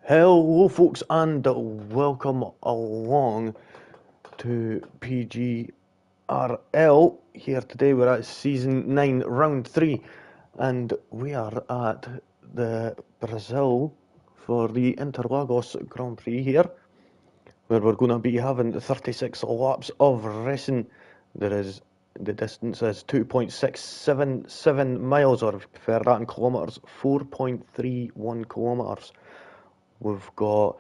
Hello folks and welcome along to PGRL. Here today we're at Season 9 Round 3 and we are at the Brazil for the Interlagos Grand Prix here, where we're going to be having 36 laps of racing. The distance is 2.677 miles, or if you prefer that in kilometres, 4.31 kilometres. We've got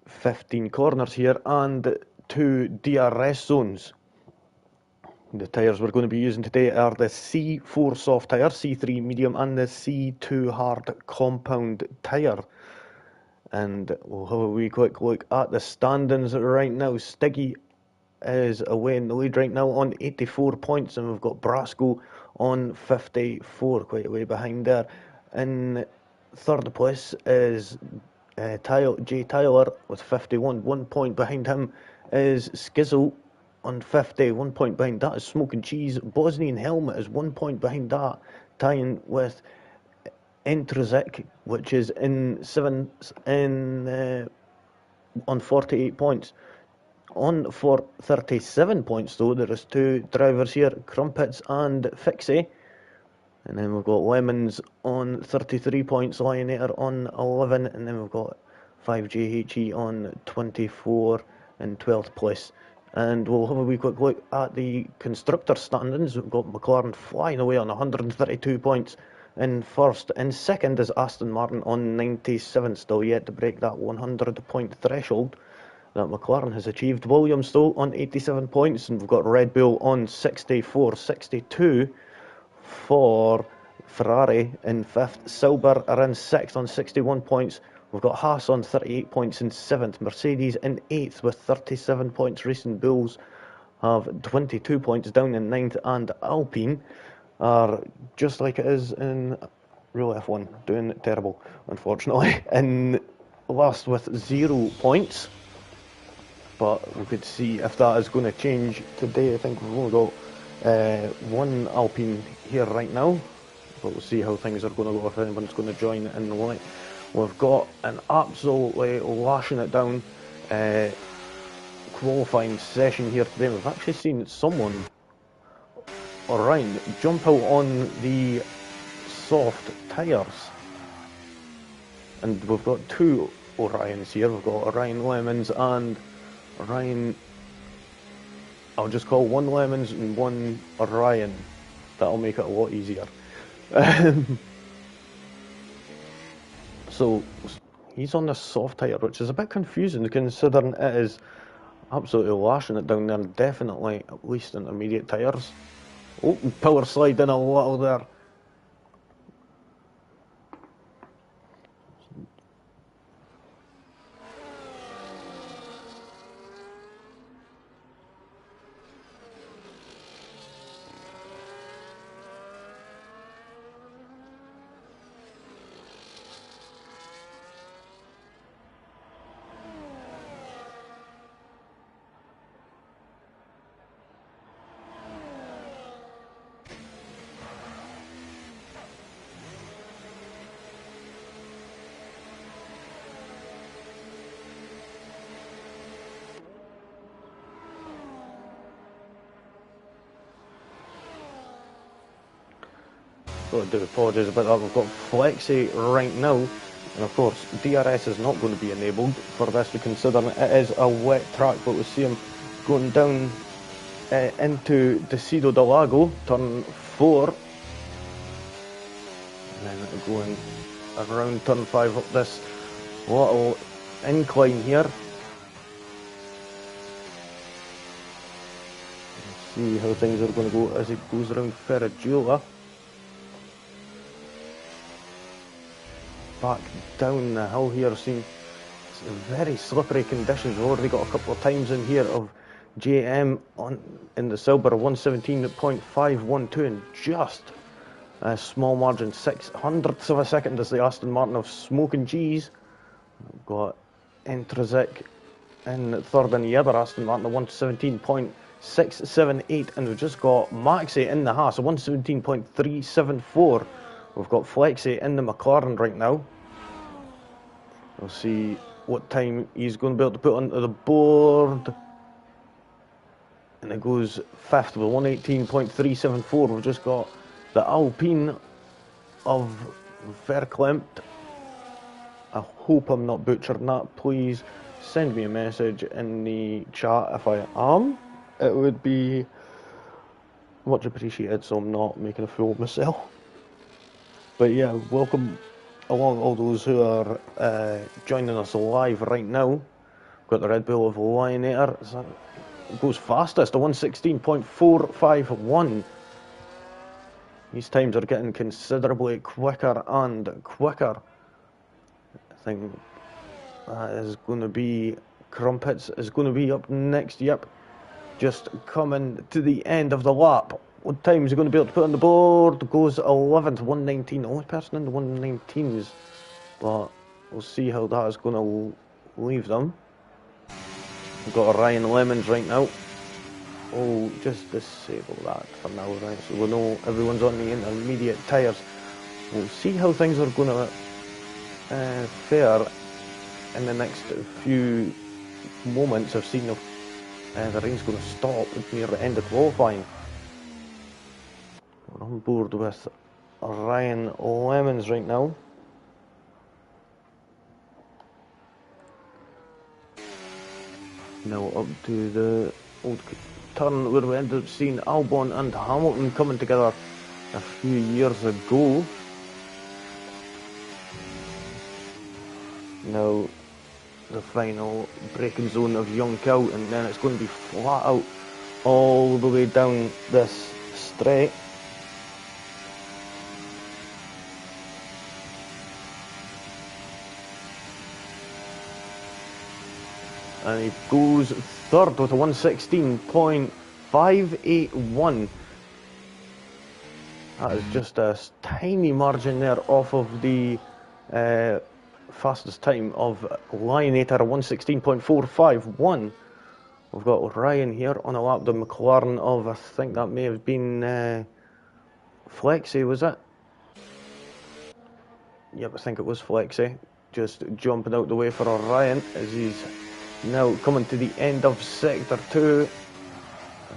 15 corners here and 2 DRS zones. The tyres we're going to be using today are the C4 soft tyre, C3 medium and the C2 hard compound tyre. And we'll have a wee quick look at the standings right now. Stiggy is away in the lead right now on 84 points, and we've got Brasco on 54, quite a way behind there. In third place is Jay Tyler with 51. 1 point behind him is Skizzle on 50. 1 point behind that is Smoking Cheese. Bosnian Helmet is 1 point behind that, tying with Intrinsic, which is in seventh on 48 points. On for 37 points though, there is 2 drivers here, Crumpets and Fixie. And then we've got Lemons on 33 points, Lionator on 11, and then we've got 5JHE on 24 in 12th place. And we'll have a wee quick look at the constructor standings. We've got McLaren flying away on 132 points in first. In second is Aston Martin on 97, still yet to break that 100 point threshold that McLaren has achieved. Williams though on 87 points, and we've got Red Bull on 64, 62 for Ferrari in 5th. Sauber are in 6th on 61 points. We've got Haas on 38 points in 7th. Mercedes in 8th with 37 points. Racing Bulls have 22 points down in 9th. And Alpine are just like it is in real F1, doing terrible, unfortunately, in last with 0 points. But we could see if that is going to change today. I think we've only got one Alpine here right now, but we'll see how things are going to go, if anyone's going to join in the light. We've got an absolutely lashing it down qualifying session here today. We've actually seen someone, Orion, jump out on the soft tyres, and we've got 2 Orions here. We've got Orion Lemons and Orion, I'll just call one Lemons and one Orion. That'll make it a lot easier. So he's on the soft tyre, which is a bit confusing considering it is absolutely lashing it down there. Definitely at least intermediate tyres. Oh, power slide in a little there. So I do apologise about that. We've got Flexi right now, and of course DRS is not going to be enabled for this, considering it is a wet track. But we see him going down into Decido del Lago, turn 4, and then going around turn 5 up this little incline here. Let's see how things are going to go as it goes around Ferragula. Back down the hill here, seeing very slippery conditions. We've already got a couple of times in here of JM in the Sauber 117.512, and just a small margin, 600ths of a second is the Aston Martin of Smoking Cheese. We've got Intrinsic in third in the other Aston Martin, 117.678, and we've just got Maxi in the Haas, 117.374 We've got Flexi in the McLaren right now. We'll see what time he's going to be able to put onto the board. And it goes fifth with 118.374. We've just got the Alpine of Verklempt. I hope I'm not butchering that. Please send me a message in the chat if I am. It would be much appreciated, so I'm not making a fool of myself. But yeah, welcome along all those who are joining us live right now. Got the Red Bull of Lionator. It goes fastest, a 116.451. These times are getting considerably quicker and quicker. I think that is going to be Crumpets is going to be up next. Yep, just coming to the end of the lap. What time is he going to be able to put on the board? Goes 11th, 119. Only person in the 119s, but we'll see how that is going to leave them. We've got Ryan Lemons right now. Oh, just disable that for now, right? So we know everyone's on the intermediate tyres. We'll see how things are going to fare in the next few moments. I've seen if the rain's going to stop near the end of qualifying. We're on board with Ryan Lemons right now. Now up to the old turn where we ended up seeing Albon and Hamilton coming together a few years ago. Now the final braking zone of Young Cow, and then it's going to be flat out all the way down this straight. And he goes third with a 116.581. That is just a tiny margin there off of the fastest time of Lionator, 116.451. We've got Ryan here on a lap, the McLaren of, I think that may have been Flexi, was it? Yep, I think it was Flexi. Just jumping out the way for Ryan as he's now coming to the end of Sector 2.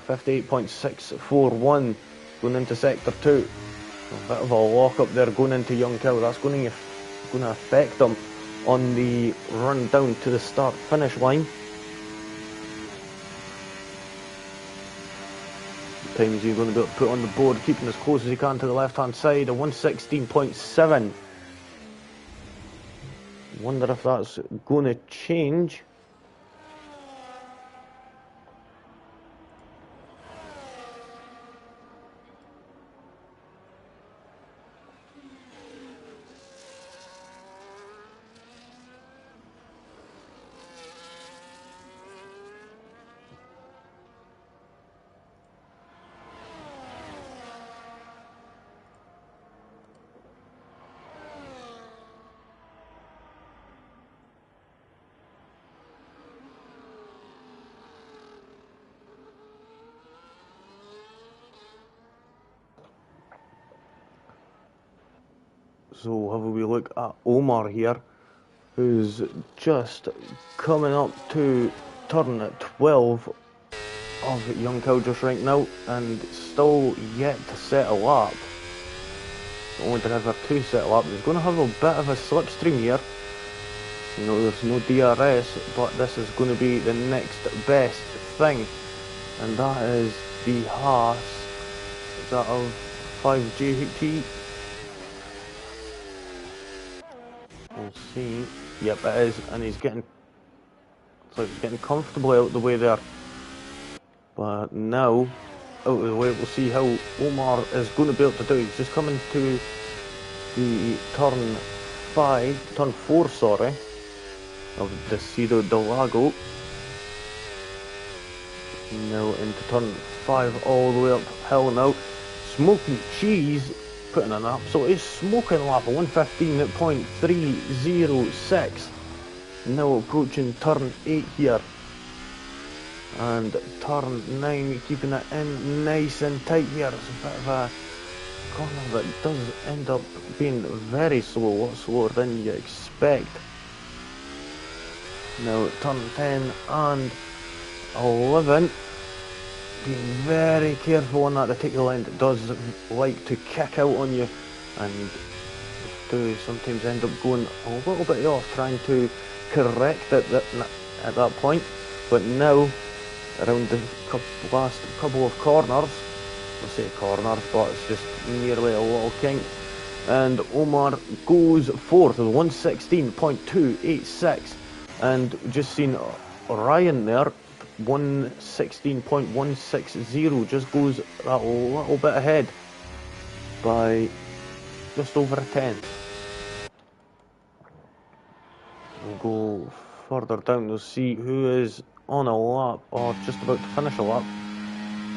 58.641 going into Sector 2. A bit of a lock up there going into Young Cow. That's going to affect them on the run down to the start finish line. Times you're going to be able to put on the board, keeping as close as you can to the left hand side. A 116.7. Wonder if that's going to change. So have a wee look at Omar here, who's just coming up to turn 12 of Young Cow just right now, and still yet to set a lap. Only driver to set a lap. He's going to have a bit of a slipstream here. You know, there's no DRS, but this is going to be the next best thing, and that is the Haas. Is that of 5JT? We'll see. Yep, it is, and he's getting, it's like he's getting comfortably out the way there. But now, out of the way, we'll see how Omar is going to be able to do. He's just coming to the turn 4, sorry, of the Cido del Lago. Now into turn 5, all the way uphill now. Smoking Cheese putting an absolutely smoking lap, a 115.306. Now approaching turn 8 here. And turn 9, keeping it in nice and tight here. It's a bit of a corner that does end up being very slow, a lot slower than you expect. Now turn 10 and 11. Being very careful on that particular end. It does like to kick out on you and do sometimes end up going a little bit off trying to correct it at that point. But now, around the last couple of corners, we'll say corners, but it's just nearly a little kink. And Omar goes fourth with 116.286. And just seen Ryan there, 116.160, just goes that little bit ahead by just over a tenth. We'll go further down to see who is on a lap or just about to finish a lap.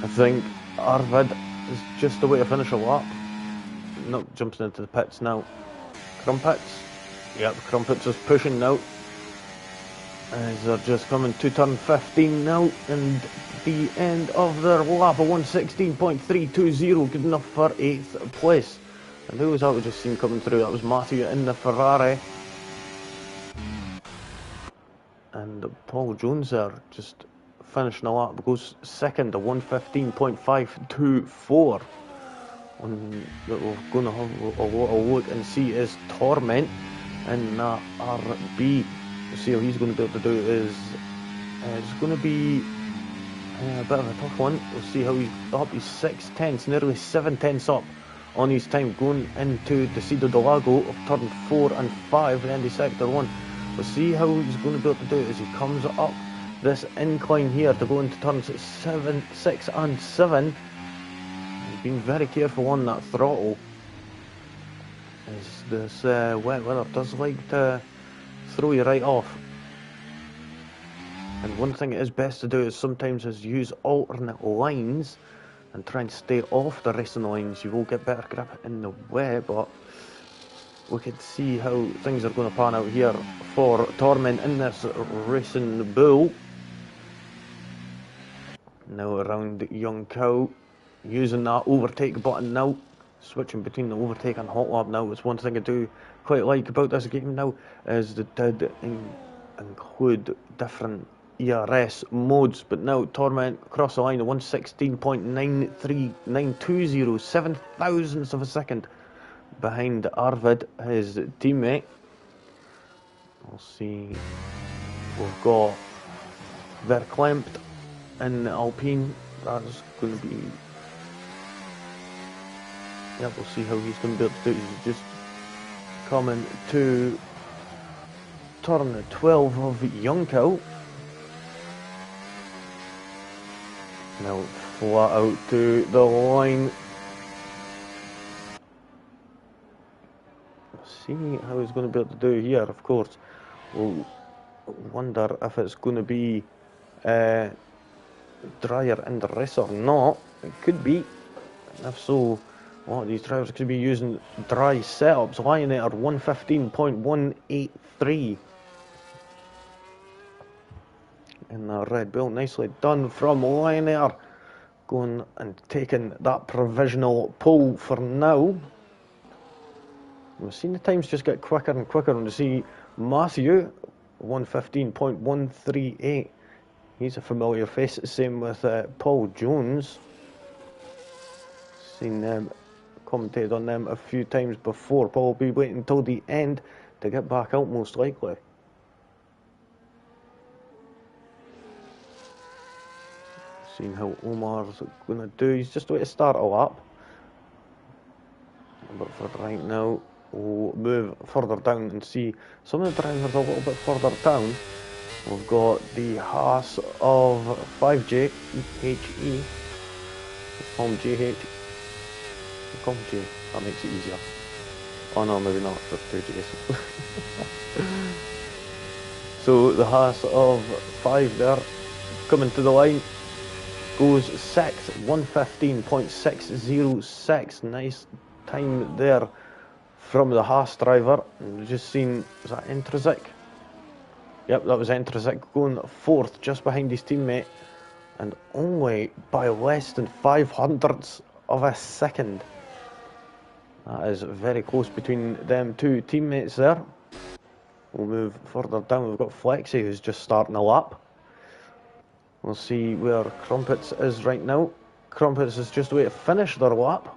I think Arvid is just about to finish a lap. No, jumps into the pits now. Crumpets. Yep, Crumpets is pushing now. As they're just coming to turn 15 now, and the end of their lap of 116.320, good enough for 8th place. And who was that we just seen coming through? That was Matthew in the Ferrari. And Paul Jones there, just finishing a lap, goes second at 115.524. One that we're going to have a little look and see is Torment in that RB. We'll see how he's going to be able to do is it's going to be a bit of a tough one. We'll see how he's up. He's 6 tenths, nearly 7 tenths up on his time going into Decido del Lago of turn 4 and 5 in the sector 1. We'll see how he's going to be able to do it as he comes up this incline here to go into turns 7, 6 and 7. He's being very careful on that throttle as this wet weather does like to throw you right off. And one thing it is best to do is sometimes use alternate lines and try and stay off the racing lines. You will get better grip in the wet, but we could see how things are going to pan out here for Torment in this Racing Bull. Now around Young Cow, using that overtake button now, switching between the overtake and hot lap now. It's one thing I do quite like about this game now is that it did include different ERS modes, but now Torment across the line at 116.93920, 7 thousandths of a second behind Arvid, his teammate. We'll see, we've got Verklempt in the Alpine. That's going to be, yeah, we'll see how he's going to be able to do it. He's just coming to turn 12 of Young Cow. Now flat out to the line. See how he's going to be able to do here. Of course, we'll wonder if it's going to be drier in the race or not. It could be. If so, a lot of these drivers could be using dry setups. Lionator 115.183 in the Red Bull. Nicely done from Lionator, going and taking that provisional pole for now. We've seen the times just get quicker and quicker, and to see Matthew 115.138. He's a familiar face. Same with Paul Jones. Seen them, commentated on them a few times before. Paul will be waiting until the end to get back out, most likely. Seeing how Omar's going to do. He's just about to start a lap. But for right now, we'll move further down and see some of the drivers a little bit further down. We've got the Haas of 5J HE. Call him JH. Call him J. That makes it easier. Oh no, maybe not. There's 2 J's. So the Haas of 5 there, coming to the line, goes 6th, 115.606. Nice time there from the Haas driver. And we've just seen, was that Entrazik? Yep, that was Entrazik going 4th, just behind his teammate, and only by less than 5 hundredths of a second That is very close between them two teammates there. We'll move further down. We've got Flexi, who's just starting a lap. We'll see where Crumpets is right now. Crumpets is just way to finish their lap.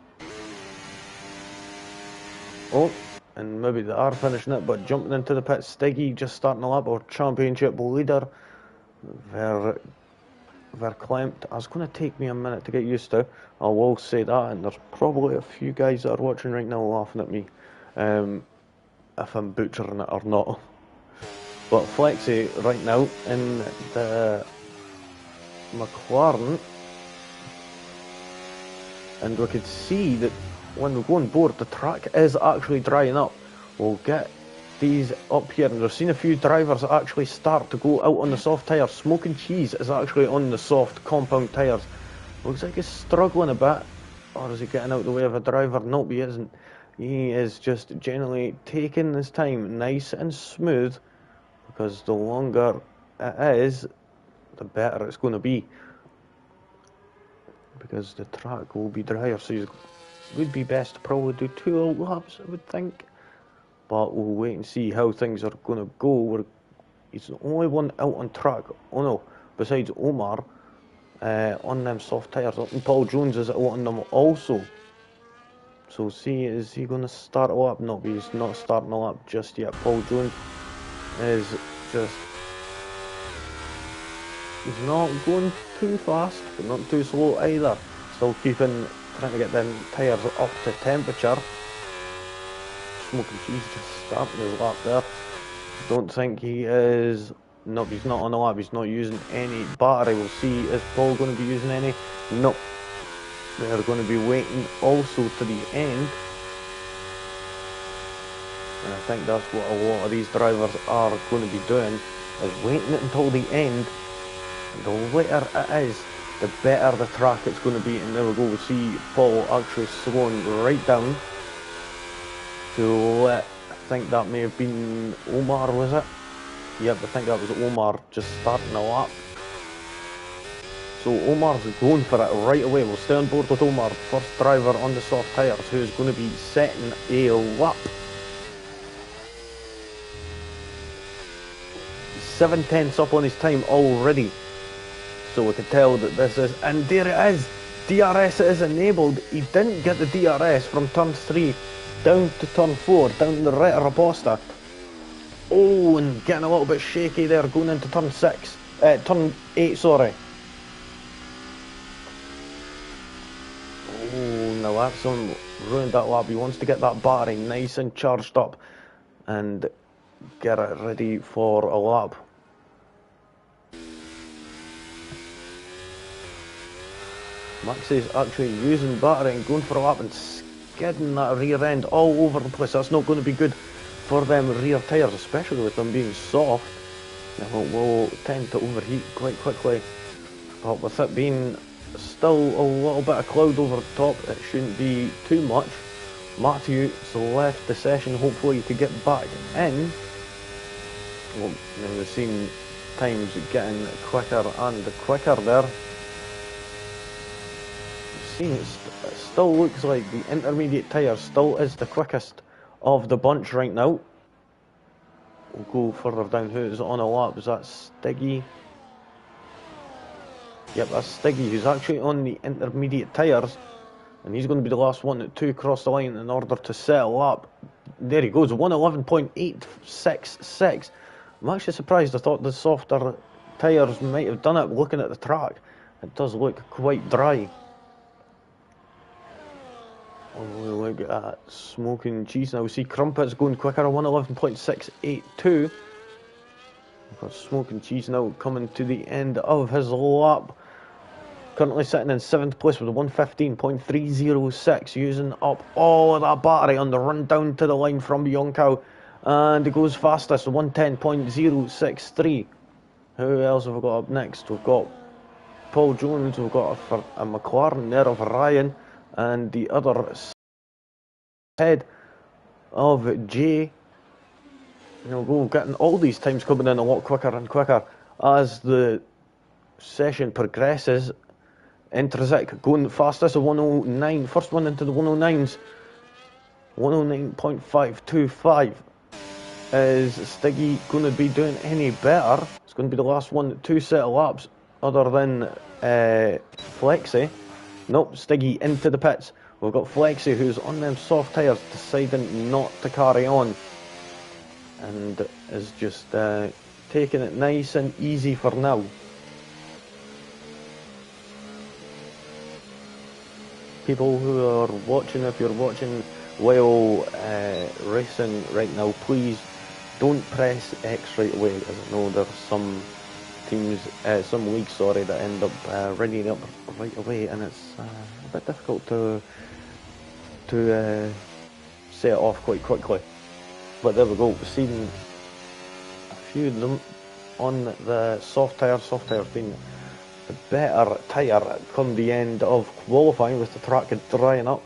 Oh, and maybe they are finishing it, but jumping into the pit. Stiggy just starting a lap, our championship leader. Verklempt. It's going to take me a minute to get used to. I will say that, and there's probably a few guys that are watching right now laughing at me, if I'm butchering it or not. But Flexi right now in the McLaren, and we could see that when we go on board, the track is actually drying up. We'll get these up here, and we've seen a few drivers actually start to go out on the soft tyres. Smoking Cheese is actually on the soft compound tyres. Looks like he's struggling a bit, or is he getting out the way of a driver? Nope, he isn't. He is just generally taking his time, nice and smooth, because the longer it is, the better it's going to be, because the track will be drier. So it would be best to probably do 2 laps, I would think. But we'll wait and see how things are going to go. He's the only one out on track, oh no, besides Omar, on them soft tyres. And Paul Jones is out on them also. So see, is he going to start a lap? No, he's not starting a lap just yet. Paul Jones is just... he's not going too fast, but not too slow either. Still trying to get them tyres up to temperature. Smoking Cheese just starting his lap there. Don't think he is... nope, he's not on the lap. He's not using any battery. We'll see, is Paul going to be using any? Nope. They're going to be waiting also to the end. And I think that's what a lot of these drivers are going to be doing, is waiting until the end. And the later it is, the better the track it's going to be. And there we go, we'll see Paul actually slowing right down to let, I think that may have been Omar, was it? Yep, I think that was Omar just starting a lap. So Omar's going for it right away. We'll stay on board with Omar, first driver on the soft tyres, who's going to be setting a lap. 7/10 up on his time already. So we can tell that this is, and there it is, DRS is enabled. He didn't get the DRS from turn 3 down to turn 4, down the Retta Raposta. Oh, and getting a little bit shaky there going into turn 8, sorry. Oh, now that's ruined that lap. He wants to get that battery nice and charged up and get it ready for a lap. Max is actually using battery and going for a lap and skidding that rear end all over the place. That's not going to be good for them rear tyres, especially with them being soft. They will tend to overheat quite quickly. But with it being still a little bit of cloud over the top, it shouldn't be too much. Matthew's left the session, hopefully to get back in. Well, we've seen times getting quicker and quicker there. It still looks like the intermediate tyre still is the quickest of the bunch right now. We'll go further down. Who's on a lap? Is that Stiggy? Yep, that's Stiggy, who's actually on the intermediate tyres, and he's going to be the last one to cross the line in order to set a lap. There he goes, 1:11.866. I'm actually surprised. I thought the softer tyres might have done it. Looking at the track, it does look quite dry. We look at Smoking Cheese now. We see Crumpets going quicker, 1:11.682. We've got Smoking Cheese now coming to the end of his lap. Currently sitting in 7th place with a 1:15.306, using up all of that battery on the run down to the line from Young Cow. And it goes fastest, 1:10.063. Who else have we got up next? We've got Paul Jones, we've got a McLaren there of Ryan, and the other head of Jay. We're getting all these times coming in a lot quicker and quicker as the session progresses. Intrinsic going fastest at 109, first one into the 109s. 109.525. Is Stiggy going to be doing any better? It's going to be the last two set of laps other than Flexi. Nope, Stiggy into the pits. We've got Flexi, who's on them soft tyres, deciding not to carry on, and is just taking it nice and easy for now. People who are watching, if you're watching while racing right now, please don't press X right away, as I know there's some teams, some leagues, sorry, that end up rigging up right away, and it's a bit difficult to set it off quite quickly. But there we go, we've seen a few of them on the soft tyres being the better tyre come the end of qualifying with the track drying up.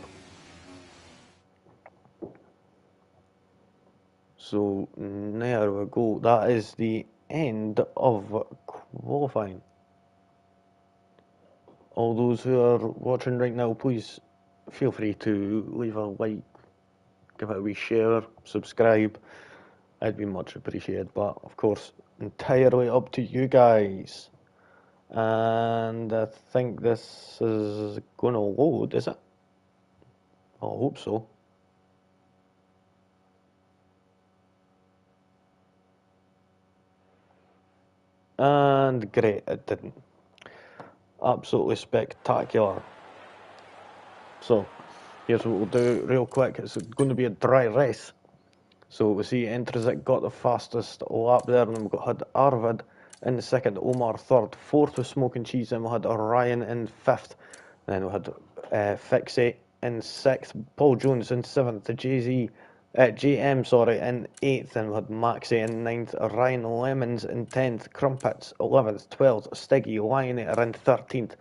So there we go, that is the end of qualifying. All those who are watching right now, please feel free to leave a like, give it a wee share, subscribe. It'd be much appreciated, but of course entirely up to you guys. And I think this is going to load, is it? I hope so. And great, it didn't. Absolutely spectacular. So, here's what we'll do real quick. It's going to be a dry race. So we see Entrizik got the fastest lap there, and then we had Arvid in the second, Omar third, fourth was Smoking Cheese, and we had Ryan in fifth. Then we had Fixie in sixth, Paul Jones in seventh, JM in eighth, and we had Maxie in ninth, Ryan Lemons in 10th, Crumpets 11th, 12th, Stiggy Lionator in 13th,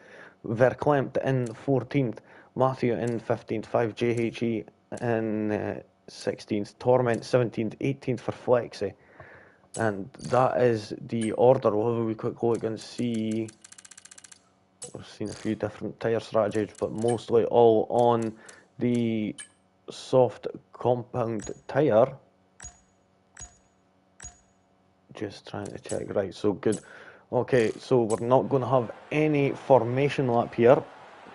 Verklempt in 14th, Matthew in 15th, 5JHE in 16th, Torment 17th, 18th for Flexi. And that is the order. We'll have a wee quick look and see. We've seen a few different tyre strategies, but mostly all on the soft compound tyre. Just trying to check. Right, so good. Okay, so we're not going to have any formation lap here.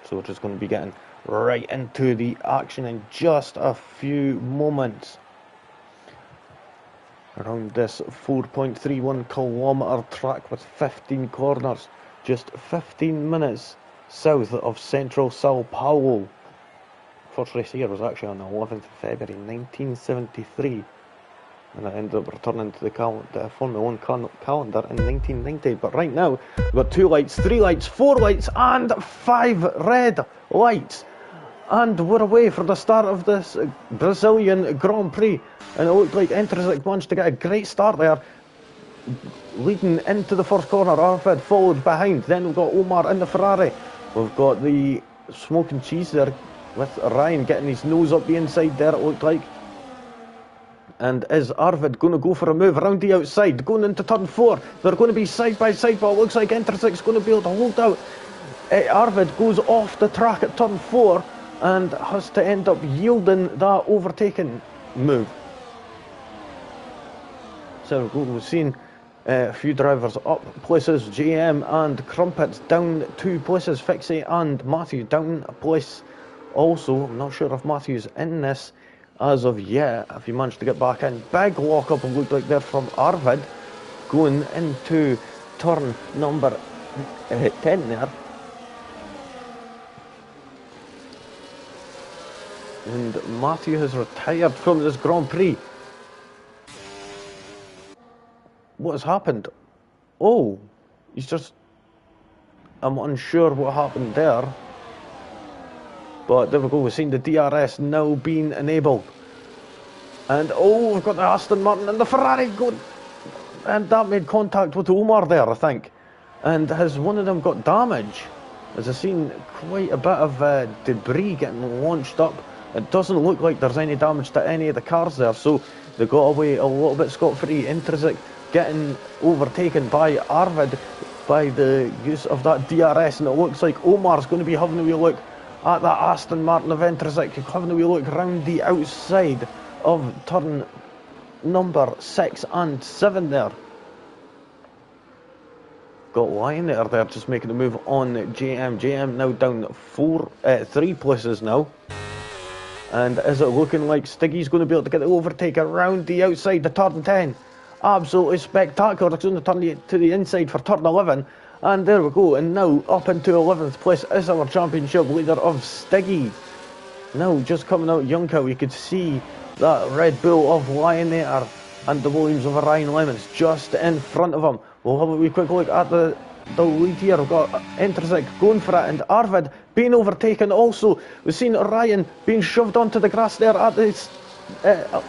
So we're just going to be getting right into the action in just a few moments. Around this 4.31 kilometre track with 15 corners, just 15 minutes south of central Sao Paulo. First race here was actually on the 11th of February 1973, and I ended up returning to the Formula 1 calendar in 1990. But right now, we've got 2 lights, 3 lights, 4 lights, and 5 red lights. And we're away for the start of this Brazilian Grand Prix. And it looked like Entrizik managed to get a great start there, leading into the first corner. Arvid followed behind. Then we've got Omar in the Ferrari. We've got the Smoking Cheese there with Ryan getting his nose up the inside there, it looked like. And is Arvid going to go for a move around the outside, going into turn 4? They're going to be side by side, but it looks like Entrizik's going to be able to hold out. Arvid goes off the track at turn 4 and has to end up yielding that overtaking move. So we've seen a few drivers up places, JM and Crumpets down 2 places, Fixie and Matthew down a place also. I'm not sure if Matthew's in this as of yet, if he managed to get back in. Big walk up, and looked like they're from Arvid going into turn number 10 there. And Matthew has retired from this Grand Prix. What has happened? Oh, he's just... I'm unsure what happened there. But there we go, we've seen the DRS now being enabled. And oh, we've got the Aston Martin and the Ferrari going. And that made contact with Omar there, I think. And has one of them got damage? As I've seen quite a bit of debris getting launched up. It doesn't look like there's any damage to any of the cars there, so they got away a little bit scot-free. Entrizik getting overtaken by Arvid by the use of that DRS, and it looks like Omar's going to be having a wee look at that Aston Martin of Entrisic, having a wee look round the outside of turn number 6 and 7 there. Got Lion there, just making a move on JM. JM now down 3 places now. And is it looking like Stiggy's going to be able to get the overtake around the outside, the turn 10? Absolutely spectacular. It's going to turn to the inside for turn 11. And there we go. And now up into 11th place is our championship leader of Stiggy. Now just coming out Junker, we could see that Red Bull of Lionator and the Williams of Orion Lemons just in front of him. We'll have a wee quick look at the lead here. We've got Entrisic going for it and Arvid being overtaken also. We've seen Orion being shoved onto the grass there at this,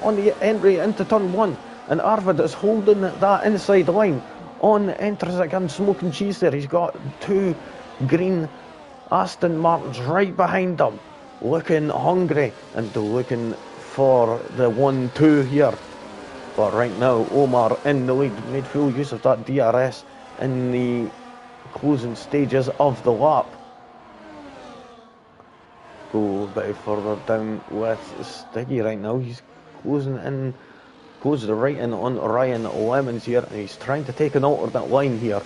on the entry into turn 1. And Arvid is holding that inside line on Entrisic and Smoking Cheese there. He's got 2 green Aston Martins right behind him, looking hungry and looking for the 1-2 here. But right now, Omar in the lead, made full use of that DRS in the closing stages of the lap. Go a bit further down with Stiggy right now. He's closes the right in on Ryan Lemons here, and he's trying to take an alternate line here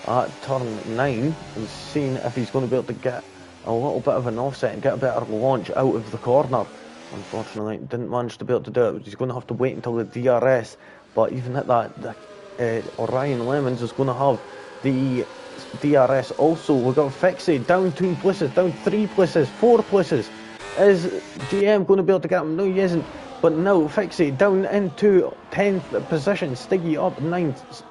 at turn 9 and seeing if he's going to be able to get a little bit of an offset and get a better launch out of the corner. Unfortunately, didn't manage to be able to do it. He's going to have to wait until the DRS. But even at that, Orion Lemons is going to have the DRS also. We've got Fixie down 2 places, down 3 places, 4 places. Is GM going to be able to get him? No, he isn't. But now Fixie down into 10th position. Stiggy up 9th.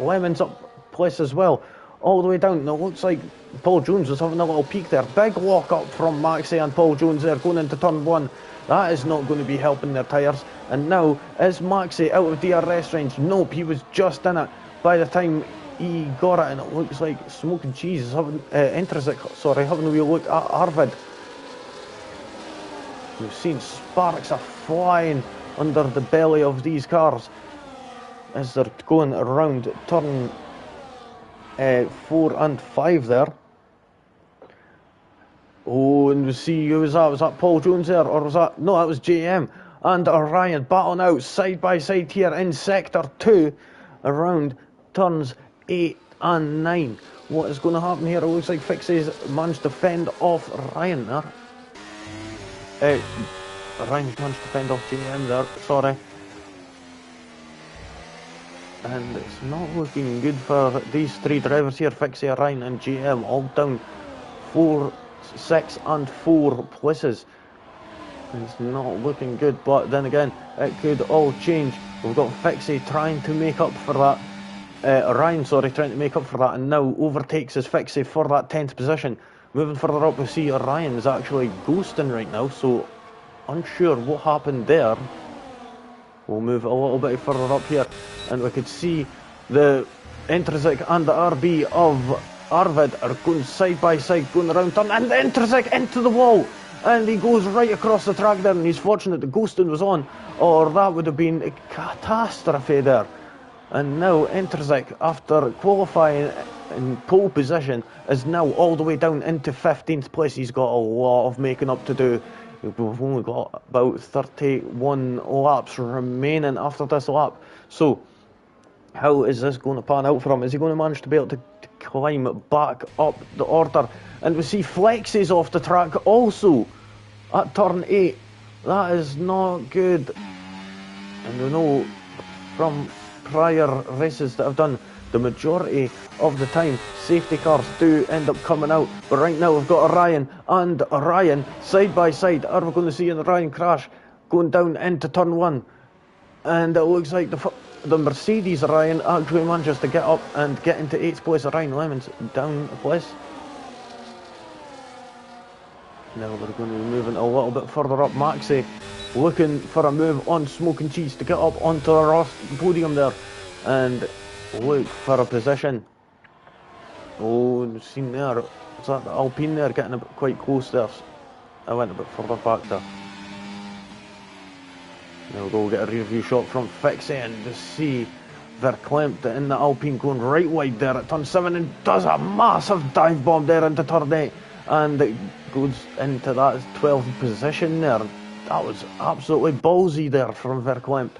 Lemons up place as well. All the way down. Now, looks like Paul Jones was having a little peek there. Big lock up from Maxi and Paul Jones there going into turn 1. That is not going to be helping their tyres. And now, is Maxi out of DRS range? Nope, he was just in it by the time he got it. And it looks like Smoking Cheese is having, having a wee look at Arvid. We've seen sparks are flying under the belly of these cars as they're going around turn 4 and 5 there. Oh, and we see who was that? Was that Paul Jones there? Or was that... No, that was JM and Orion battling out side by side here in Sector 2 around turns 8 and 9. What is going to happen here? It looks like Fixie's managed to fend off Ryan there. Ryan's managed to fend off JM there, sorry. And it's not looking good for these 3 drivers here, Fixie, Ryan and GM, all down 4, 6 and 4 places. It's not looking good, but then again, it could all change. We've got Fixie trying to make up for that, Ryan, trying to make up for that, and now overtakes his Fixie for that 10th position. Moving further up, we see Ryan is actually ghosting right now, so unsure what happened there. We'll move a little bit further up here, and we could see the Entrisic and the RB of Arvid are going side by side, going around turn, and the Entrisic into the wall, and he goes right across the track there, and he's fortunate the ghosting was on, or that would have been a catastrophe there. And now Entrisic, after qualifying in pole position, is now all the way down into 15th place. He's got a lot of making up to do. We've only got about 31 laps remaining after this lap. So, how is this going to pan out for him? Is he going to manage to be able to climb back up the order? And we see Flexes off the track also at turn 8. That is not good. And we know from prior races that I've done, the majority of the time safety cars do end up coming out, but right now we've got Orion and Orion side by side. Are we going to see an Orion crash going down into turn 1? And it looks like the Mercedes Orion actually manages to get up and get into 8th place. Orion Lemons down a place. Now we're going to be moving a little bit further up. Maxi looking for a move on Smoking Cheese to get up onto the podium there and look for a position. Oh, we've seen there, is that the Alpine there getting a bit quite close there? I went a bit further back there. Now we'll go get a rear view shot from Fixie and to see Verklempt in the Alpine going right wide there at turn 7 and does a massive dive bomb there into turn 8. and it goes into that 12th position there. That was absolutely ballsy there from Verklempt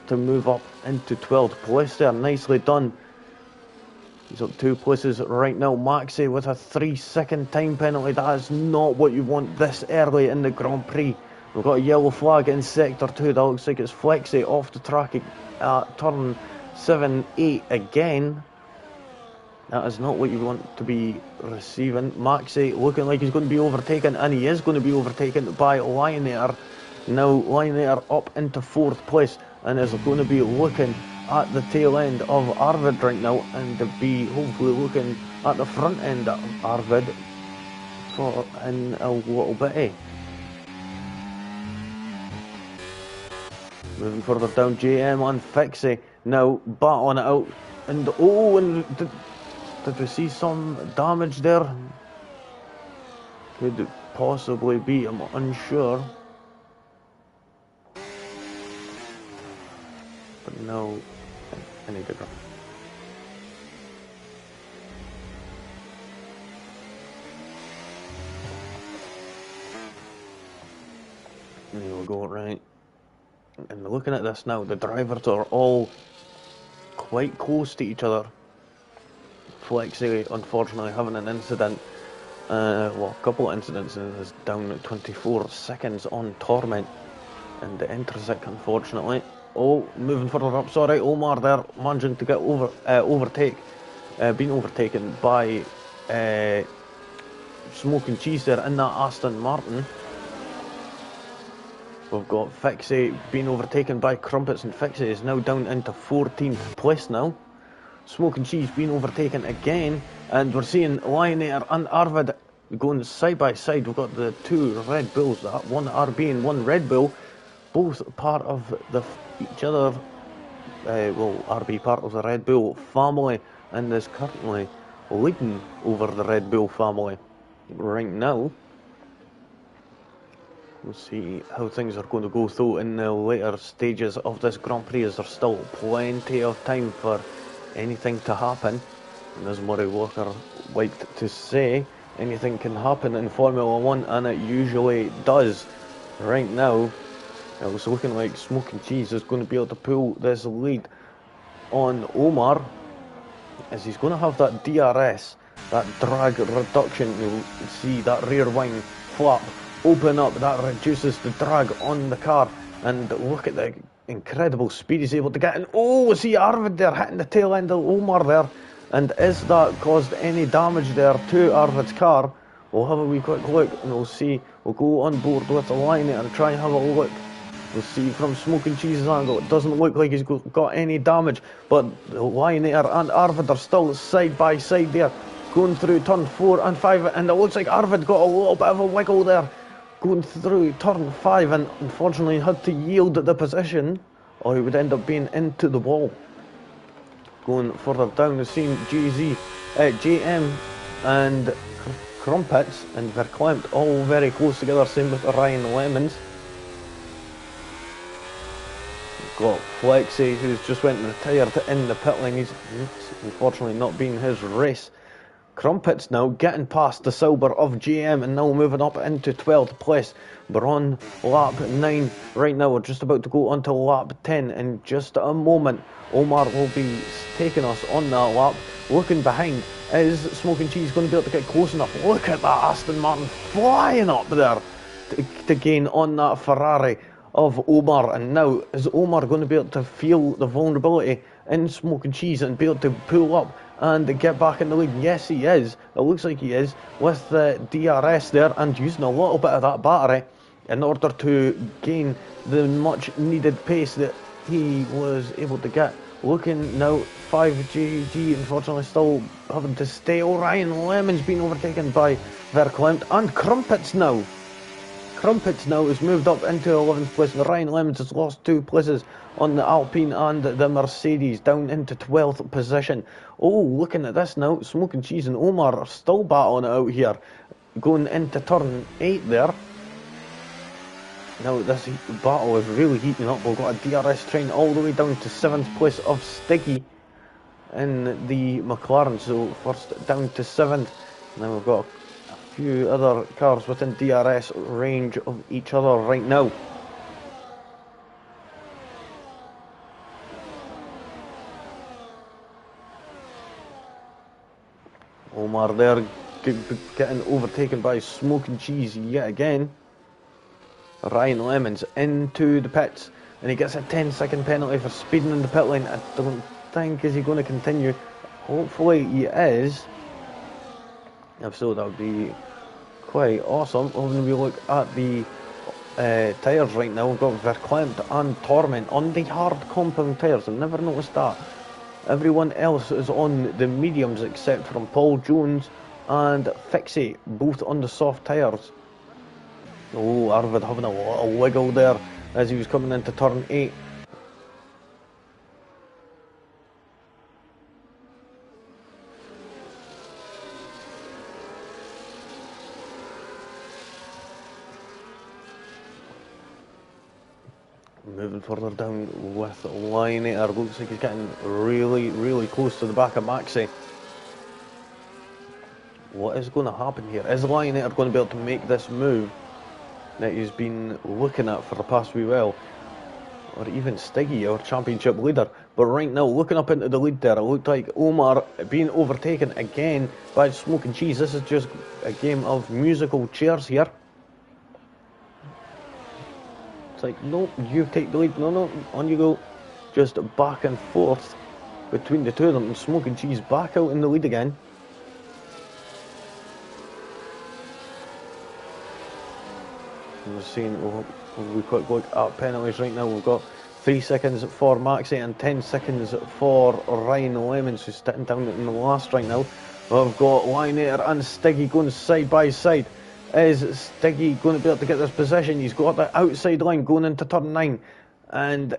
to move up into 12th place there. Nicely done. He's up 2 places right now. Maxey with a 3-second time penalty. That is not what you want this early in the Grand Prix. We've got a yellow flag in Sector 2. That looks like it's Flexi off the track at turn 7, 8 again. That is not what you want to be receiving. Maxey looking like he's going to be overtaken, and he is going to be overtaken by Lionator. Now Lionator up into 4th place and is going to be looking at the tail end of Arvid right now, and to be hopefully looking at the front end of Arvid for in a little bit. Moving further down, JM and Fixie now battling it out, and did we see some damage there? Could it possibly be? I'm unsure. But no, any bigger. There we go, right. And looking at this now, the drivers are all quite close to each other. Flexi, unfortunately, having an incident. Well, a couple of incidents, and is down at 24 seconds on Torment. And the Intrinsic, unfortunately. Oh, moving further up, sorry, Omar there, managing to get being overtaken by Smoke and Cheese there in that Aston Martin. We've got Fixie being overtaken by Crumpets, and Fixie is now down into 14th place now. Smoke and Cheese being overtaken again, and we're seeing Lionator and Arvid going side by side. We've got the 2 Red Bulls, one RB and one Red Bull, both part of each other. Well, RB part of the Red Bull family, and is currently leading over the Red Bull family right now. We'll see how things are going to go though in the later stages of this Grand Prix, as there's still plenty of time for anything to happen. And as Murray Walker liked to say, anything can happen in Formula 1, and it usually does. Right now, it's looking like Smoke and Cheese is going to be able to pull this lead on Omar, as he's going to have that DRS, that drag reduction. You'll see that rear wing flap open up, that reduces the drag on the car, and look at the incredible speed he's able to get. And oh, see Arvid there hitting the tail end of Omar there, and is that caused any damage there to Arvid's car? We'll have a wee quick look, and we'll see. We'll go on board with the line and try and have a look. We'll see from Smoke and Cheese's angle, it doesn't look like he's got any damage, but the Lionator and Arvid are still side by side there, going through turn 4 and 5, and it looks like Arvid got a little bit of a wiggle there, going through turn 5, and unfortunately had to yield the position, or he would end up being into the wall. Going further down the scene, JM and Crumpets and Verklempt all very close together, same with Ryan Lemons. Got Flexi, who's just went and retired in the pit lane. He's unfortunately not been his race. Crumpets now getting past the Silver of GM and now moving up into 12th place. We're on lap 9 right now. We're just about to go on to lap 10 in just a moment. Omar will be taking us on that lap. Looking behind, is Smoke and Cheese going to be able to get close enough? Look at that Aston Martin flying up there to gain on that Ferrari of Omar. And now is Omar going to be able to feel the vulnerability in Smoke and Cheese and be able to pull up and get back in the lead? Yes, he is. It looks like he is, with the DRS there and using a little bit of that battery in order to gain the much needed pace that he was able to get. Looking now, 5GG unfortunately still having to stay. Orion Lemon's been overtaken by Verklempt, and Crumpets now has moved up into 11th place, and Ryan Lemons has lost 2 places on the Alpine and the Mercedes, down into 12th position. Oh, looking at this now, Smoke and Cheese and Omar are still battling it out here, going into turn 8 there. Now this battle is really heating up. We've got a DRS train all the way down to 7th place of Stiggy in the McLaren, so first down to 7th. Now we've got few other cars within DRS range of each other right now. Omar there getting overtaken by Smoke and Cheese yet again. Ryan Lemons into the pits, and he gets a 10-second penalty for speeding in the pit lane. I don't think is he going to continue. Hopefully he is. If so, that would be quite awesome. When we look at the tyres right now, we've got Verklempt and Torment on the hard compound tyres. I've never noticed that. Everyone else is on the mediums except from Paul Jones and Fixie, both on the soft tyres. Oh, Arvid having a lot of wiggle there as he was coming into turn 8. Moving further down with Lionator. Looks like he's getting really close to the back of Maxi. What is going to happen here? Is Lionator going to be able to make this move that he's been looking at for the past wee while? Or even Stiggy, our championship leader. But right now, looking up into the lead there, it looked like Omar being overtaken again by Smoke and Cheese. This is just a game of musical chairs here. It's like, no, you take the lead. No, on you go. Just back and forth between the two of them. And Smoke and Cheese back out in the lead again. We're seeing, we quick look at penalties right now. We've got 3 seconds for Maxi and 10 seconds for Ryan Lemons, who's sitting down in the last right now. We've got Lionator and Stiggy going side by side. Is Stiggy going to be able to get this position? He's got the outside line going into turn 9. And,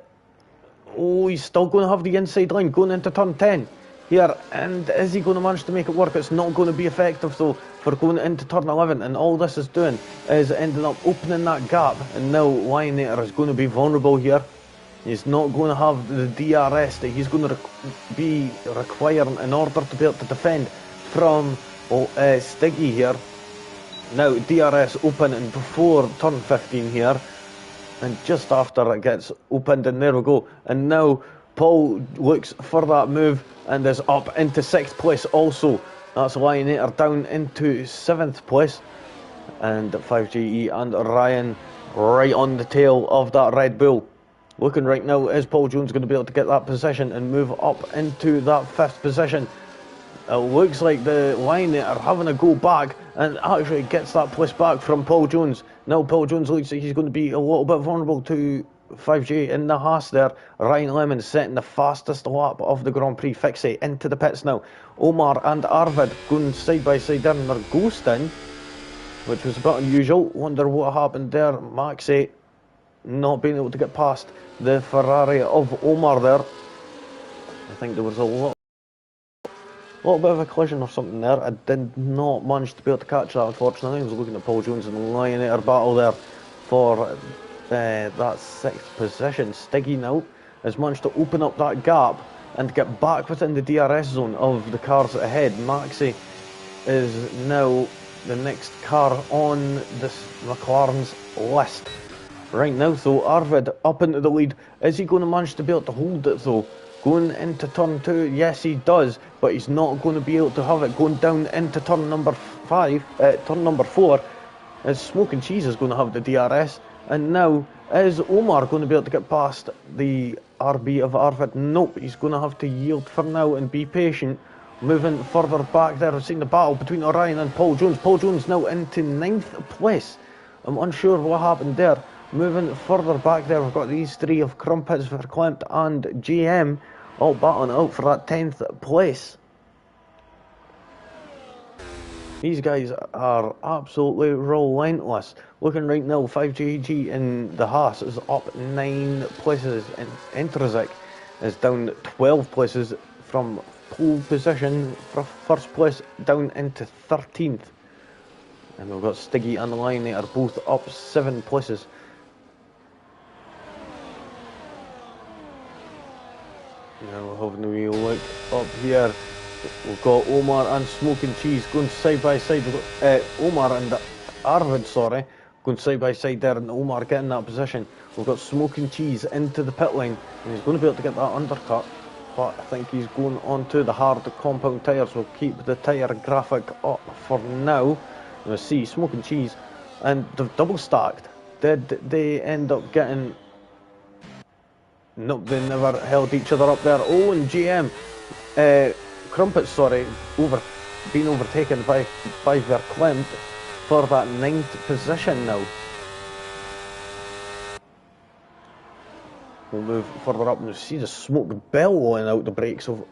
oh, he's still going to have the inside line going into turn 10 here. And is he going to manage to make it work? It's not going to be effective, though, for going into turn 11. And all this is doing is ending up opening that gap. And now Lionator is going to be vulnerable here. He's not going to have the DRS that he's going to be requiring in order to be able to defend from Stiggy here. Now DRS open and before turn 15 here, and just after it gets opened, and there we go. And now Paul looks for that move and is up into 6th place also. That's Lionator down into 7th place, and 5GE and Ryan right on the tail of that Red Bull. Looking right now, is Paul Jones going to be able to get that position and move up into that 5th position? It looks like the Lionator are having a go back and actually gets that place back from Paul Jones. Now Paul Jones looks like he's going to be a little bit vulnerable to 5G in the Haas there. Ryan Lemons setting the fastest lap of the Grand Prix. Fixie into the pits now. Omar and Arvid going side by side there, and they're ghosting, which was a bit unusual. Wonder what happened there. Maxi not being able to get past the Ferrari of Omar there. I think there was a little bit of a collision or something there. I did not manage to be able to catch that, unfortunately. I was looking at Paul Jones and the Lionator battle there for that 6th position. Stiggy now has managed to open up that gap and get back within the DRS zone of the cars ahead. Maxi is now the next car on this McLaren's list. Right now, though, Arvid up into the lead. Is he going to manage to be able to hold it, though? Going into turn 2, yes he does, but he's not going to be able to have it going down into turn number 4. As Smoke and Cheese is going to have the DRS, and now is Omar going to be able to get past the RB of Arvid? Nope, he's going to have to yield for now and be patient. Moving further back there, we've seen the battle between Orion and Paul Jones. Paul Jones now into 9th place. I'm unsure what happened there. Moving further back there, we've got these three of Crumpets, Verklempt and GM all battling out for that 10th place. These guys are absolutely relentless. Looking right now, 5GG in the Haas is up 9 places, and Enterzik is down 12 places from pole position for 1st place down into 13th. And we've got Stiggy and the Lionator both up 7 places. Now we're having a wee look up here We've got Omar and Smoke and Cheese going side by side. We've got Omar and Arvid, sorry, going side by side there, and Omar getting that position. We've got Smoke and Cheese into the pit lane, and he's going to be able to get that undercut. But I think he's going onto the hard compound tyres. We'll keep the tyre graphic up for now. You'll see Smoke and Cheese, and they've double stacked. Did they end up getting? Nope, they never held each other up there. Oh, and GM, Crumpets, sorry, being overtaken by Verklempt for that 9th position now. We'll move further up and you'll see the smoke bellowing out the brakes of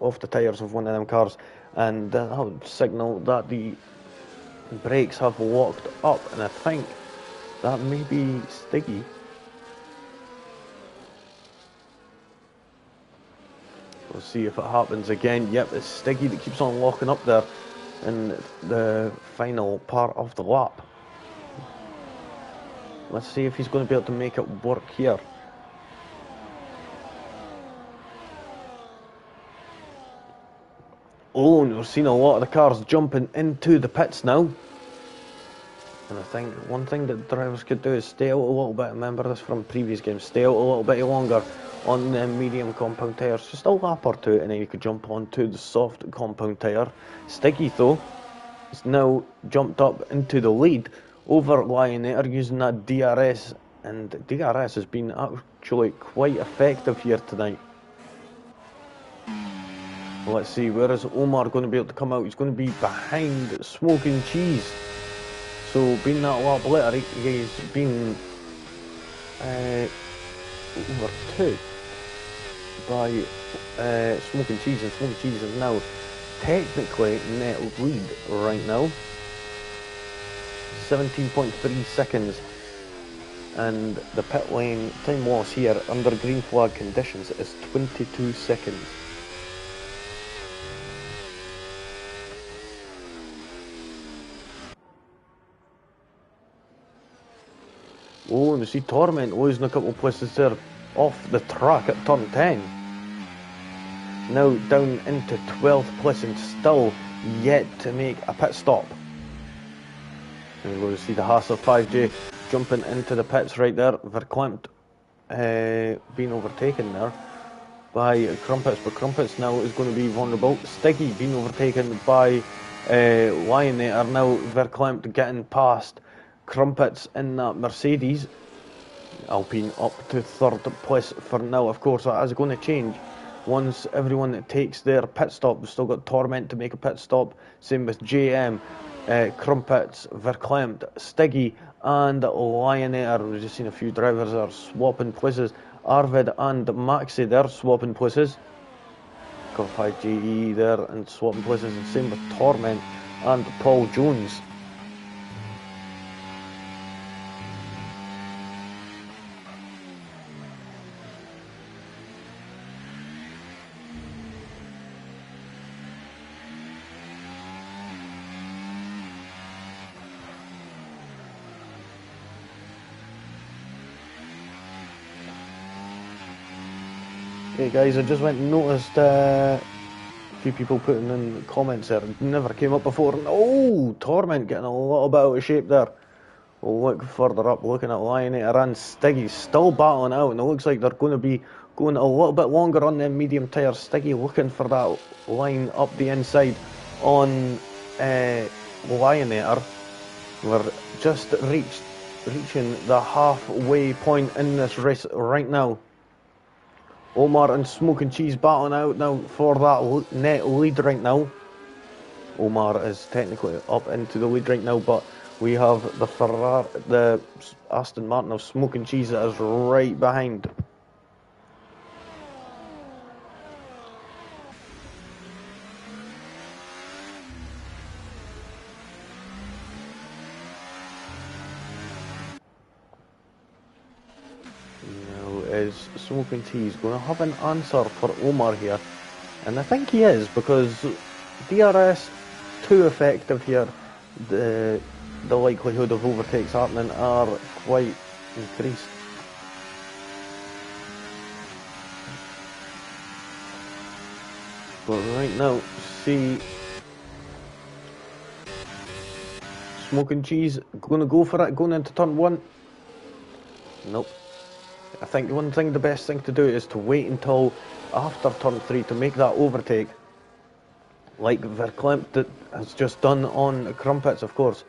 off the tyres of one of them cars, and that would signal that the brakes have locked up, and I think that may be Stiggy. We'll see if it happens again. Yep, it's Stiggy that keeps on locking up there in the final part of the lap. Let's see if he's going to be able to make it work here. Oh, and we're seeing a lot of the cars jumping into the pits now. And I think one thing that drivers could do is stay out a little bit. Remember this from previous games. Stay out a little bit longer on the medium compound tyres. Just a lap or two, and then you could jump onto the soft compound tyre. Stiggy, though, has now jumped up into the lead over Lionator using that DRS. And DRS has been actually quite effective here tonight. Let's see, where is Omar going to be able to come out? He's going to be behind Smoke and Cheese. So, being that lap later, he's been overtook by Smoke and Cheese, and Smoke and Cheese is now technically net lead right now. 17.3 seconds. And the pit lane time loss here under green flag conditions is 22 seconds. Oh, and you see Torment losing a couple of places there off the track at turn 10. Now down into 12th place and still yet to make a pit stop. And we'll see the Haas of 5J jumping into the pits right there. Verklempt being overtaken there by Crumpets, but Crumpets now is going to be vulnerable. Stiggy being overtaken by Lionator. Now Verklempt getting past Crumpets in that Mercedes. Alpine up to 3rd place for now. Of course, that is going to change once everyone takes their pit stop. We've still got Torment to make a pit stop. Same with JM, Crumpets, Verklempt, Stiggy, and Lionator. We've just seen a few drivers are swapping places. Arvid and Maxi there swapping places. Cover 5 JE there and swapping places. And same with Torment and Paul Jones. Hey guys, I just went and noticed a few people putting in comments there. It never came up before. Oh, Torment getting a little bit out of shape there. We'll look further up, looking at Lionator and Stiggy still battling out, and it looks like they're going to be going a little bit longer on them medium tyres. Stiggy looking for that line up the inside on Lionator. We're just reaching the halfway point in this race right now. Omar and Smoke and Cheese battling out now for that net lead right now. Omar is technically up into the lead right now, but we have the Aston Martin of Smoke and Cheese that is right behind. Is Smoke and Cheese going to have an answer for Omar here? And I think he is, because DRS too effective here. The likelihood of overtakes happening are quite increased. But right now, see, Smoke and Cheese going to go for it, going into turn 1. Nope. I think the best thing to do is to wait until after turn 3 to make that overtake. Like Verklempt has just done on Crumpets, of course.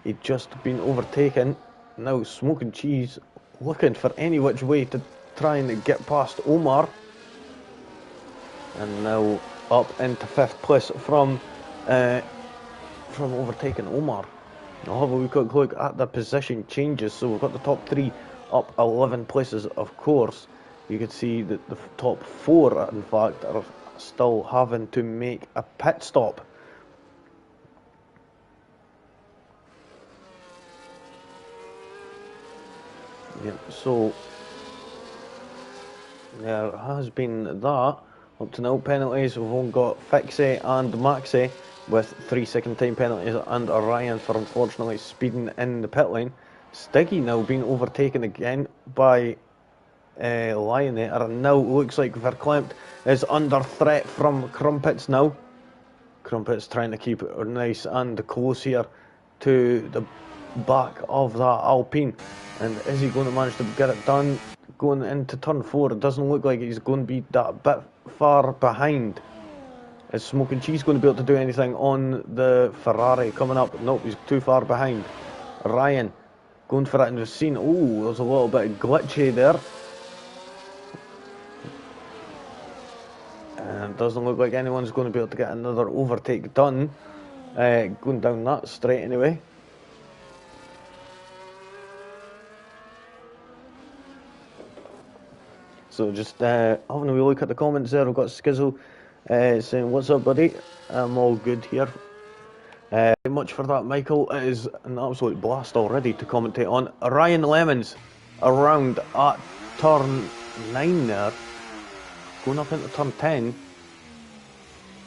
He'd just been overtaken. Now Smoke and Cheese looking for any which way to try and get past Omar. And now up into 5th place from overtaking Omar. I'll have a wee quick look at the position changes. So we've got the top 3 up 11 places, of course. You can see that the top 4, in fact, are still having to make a pit stop. Yep, so there has been that. Up to now, penalties, we've only got Fixie and Maxi with 3-second time penalties, and Orion for unfortunately speeding in the pit lane. Stiggy now being overtaken again by Lionator, and now looks like Verklempt is under threat from Crumpets now. Crumpets trying to keep it nice and close here to the back of that Alpine. And is he going to manage to get it done going into turn 4? It doesn't look like he's going to be that bit far behind. Is Smoke and Cheese going to be able to do anything on the Ferrari coming up? Nope, he's too far behind. Ryan going for it in the scene. Oh, there's a little bit glitchy there. And it doesn't look like anyone's going to be able to get another overtake done. Going down that straight anyway. So just having a wee look at the comments there. We've got Skizzle saying, "What's up, buddy? I'm all good here." Very much for that, Michael. It is an absolute blast already to commentate on. Ryan Lemons around at turn 9 there. Going up into turn 10.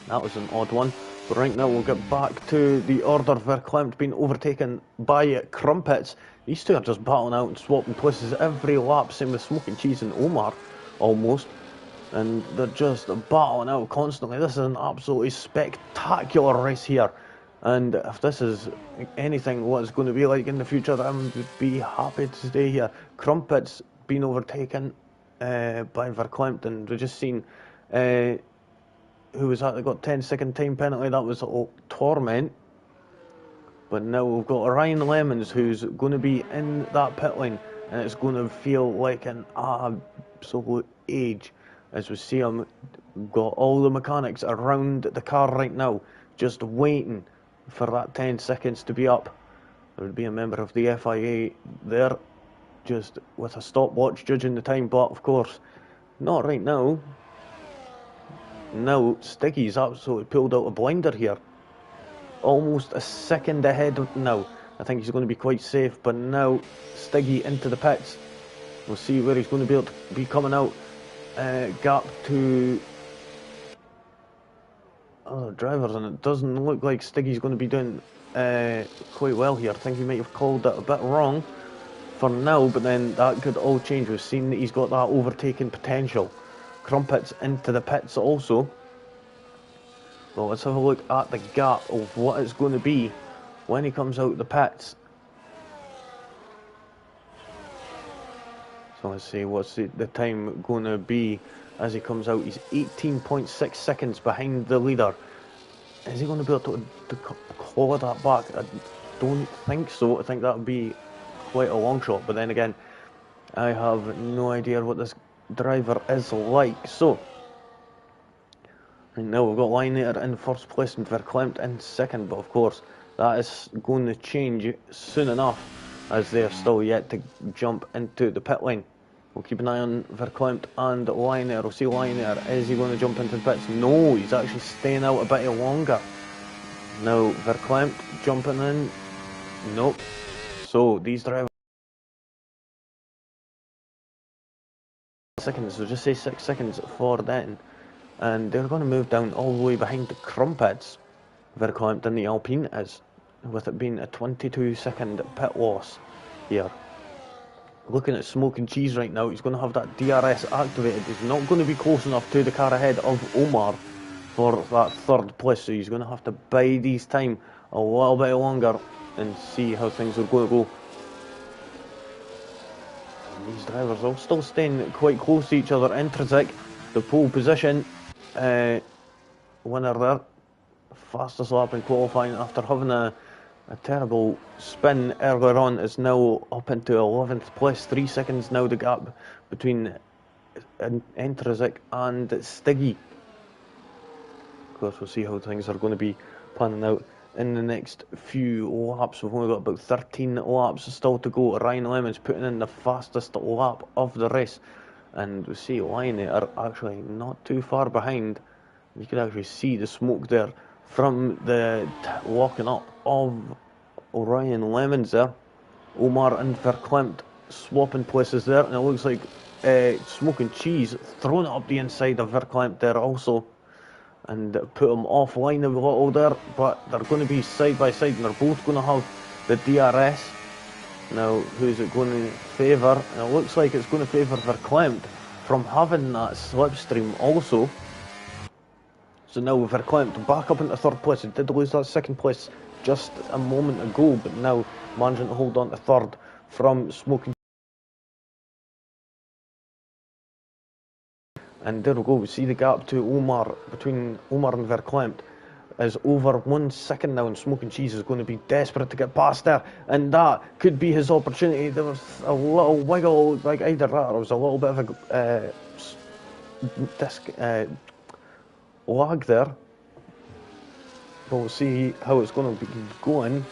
That was an odd one. But right now we'll get back to the order. Verklempt being overtaken by Crumpets. These two are just battling out and swapping places every lap. Same with Smoke and Cheese and Omar, almost. And they're just battling out constantly. This is an absolutely spectacular race here. And if this is anything what it's going to be like in the future, I would be happy to stay here. Crumpets being overtaken by Verklempt, and we've just seen who was that that got 10-second time penalty. That was Torment. But now we've got Ryan Lemons, who's going to be in that pit lane, and it's going to feel like an absolute age as we see him. Got all the mechanics around the car right now, just waiting for that 10 seconds to be up. There would be a member of the FIA there, just with a stopwatch judging the time, but of course, not right now. Now, Stiggy's absolutely pulled out a blinder here. Almost a second ahead now. I think he's going to be quite safe, but now Stiggy into the pits. We'll see where he's going to be able to be coming out. Gap to other drivers, and it doesn't look like Stiggy's going to be doing quite well here. I think he might have called that a bit wrong for now, but then that could all change. We've seen that he's got that overtaking potential. Crumpets into the pits also. Well, let's have a look at the gap of what it's going to be when he comes out the pits. So let's see what's the time going to be as he comes out. He's 18.6 seconds behind the leader. Is he going to be able to claw that back? I don't think so. I think that would be quite a long shot. But then again, I have no idea what this driver is like. So right now we've got Lionator in first place and Verklempt in second, but of course that is going to change soon enough as they're still yet to jump into the pit lane. We'll keep an eye on Verklempt and Lionator. We'll see Lionator. Is he going to jump into the pits? No, he's actually staying out a bit longer. Now Verklempt jumping in. Nope. So these drivers seconds, so just say 6 seconds for then, and they're going to move down all the way behind the Crumpets. Verklempt and the Alpine is, with it being a 22-second pit loss here. Looking at Smoke and Cheese right now, he's going to have that DRS activated. He's not going to be close enough to the car ahead of Omar for that third place, so he's going to have to bide his time a little bit longer and see how things are going to go. And these drivers are still staying quite close to each other. Intrinsic, the pole position winner there, fastest lap in qualifying after having a terrible spin earlier on, is now up into 11th place. 3 seconds now the gap between Intrinsic and Stiggy. Of course, we'll see how things are going to be panning out in the next few laps. We've only got about 13 laps still to go. Ryan Lemons putting in the fastest lap of the race, and we see Lion are actually not too far behind. You can actually see the smoke there from the locking up of Ryan Lemons there. Omar and Verklempt swapping places there, and it looks like Smoke and Cheese throwing it up the inside of Verklempt there also, and put him offline a little there, but they're going to be side by side and they're both going to have the DRS. Now, who's it going to favour? And it looks like it's going to favour Verklempt from having that slipstream also. So now Verklempt back up into third place. He did lose that second place just a moment ago, but now managing to hold on to third from Smoking. And there we go, we see the gap to Omar, between Omar and Verklempt, is over 1 second now, and Smoking Cheese is going to be desperate to get past there, and that could be his opportunity. There was a little wiggle, like either that or it was a little bit of a lag there. But we'll see how it's going to be going.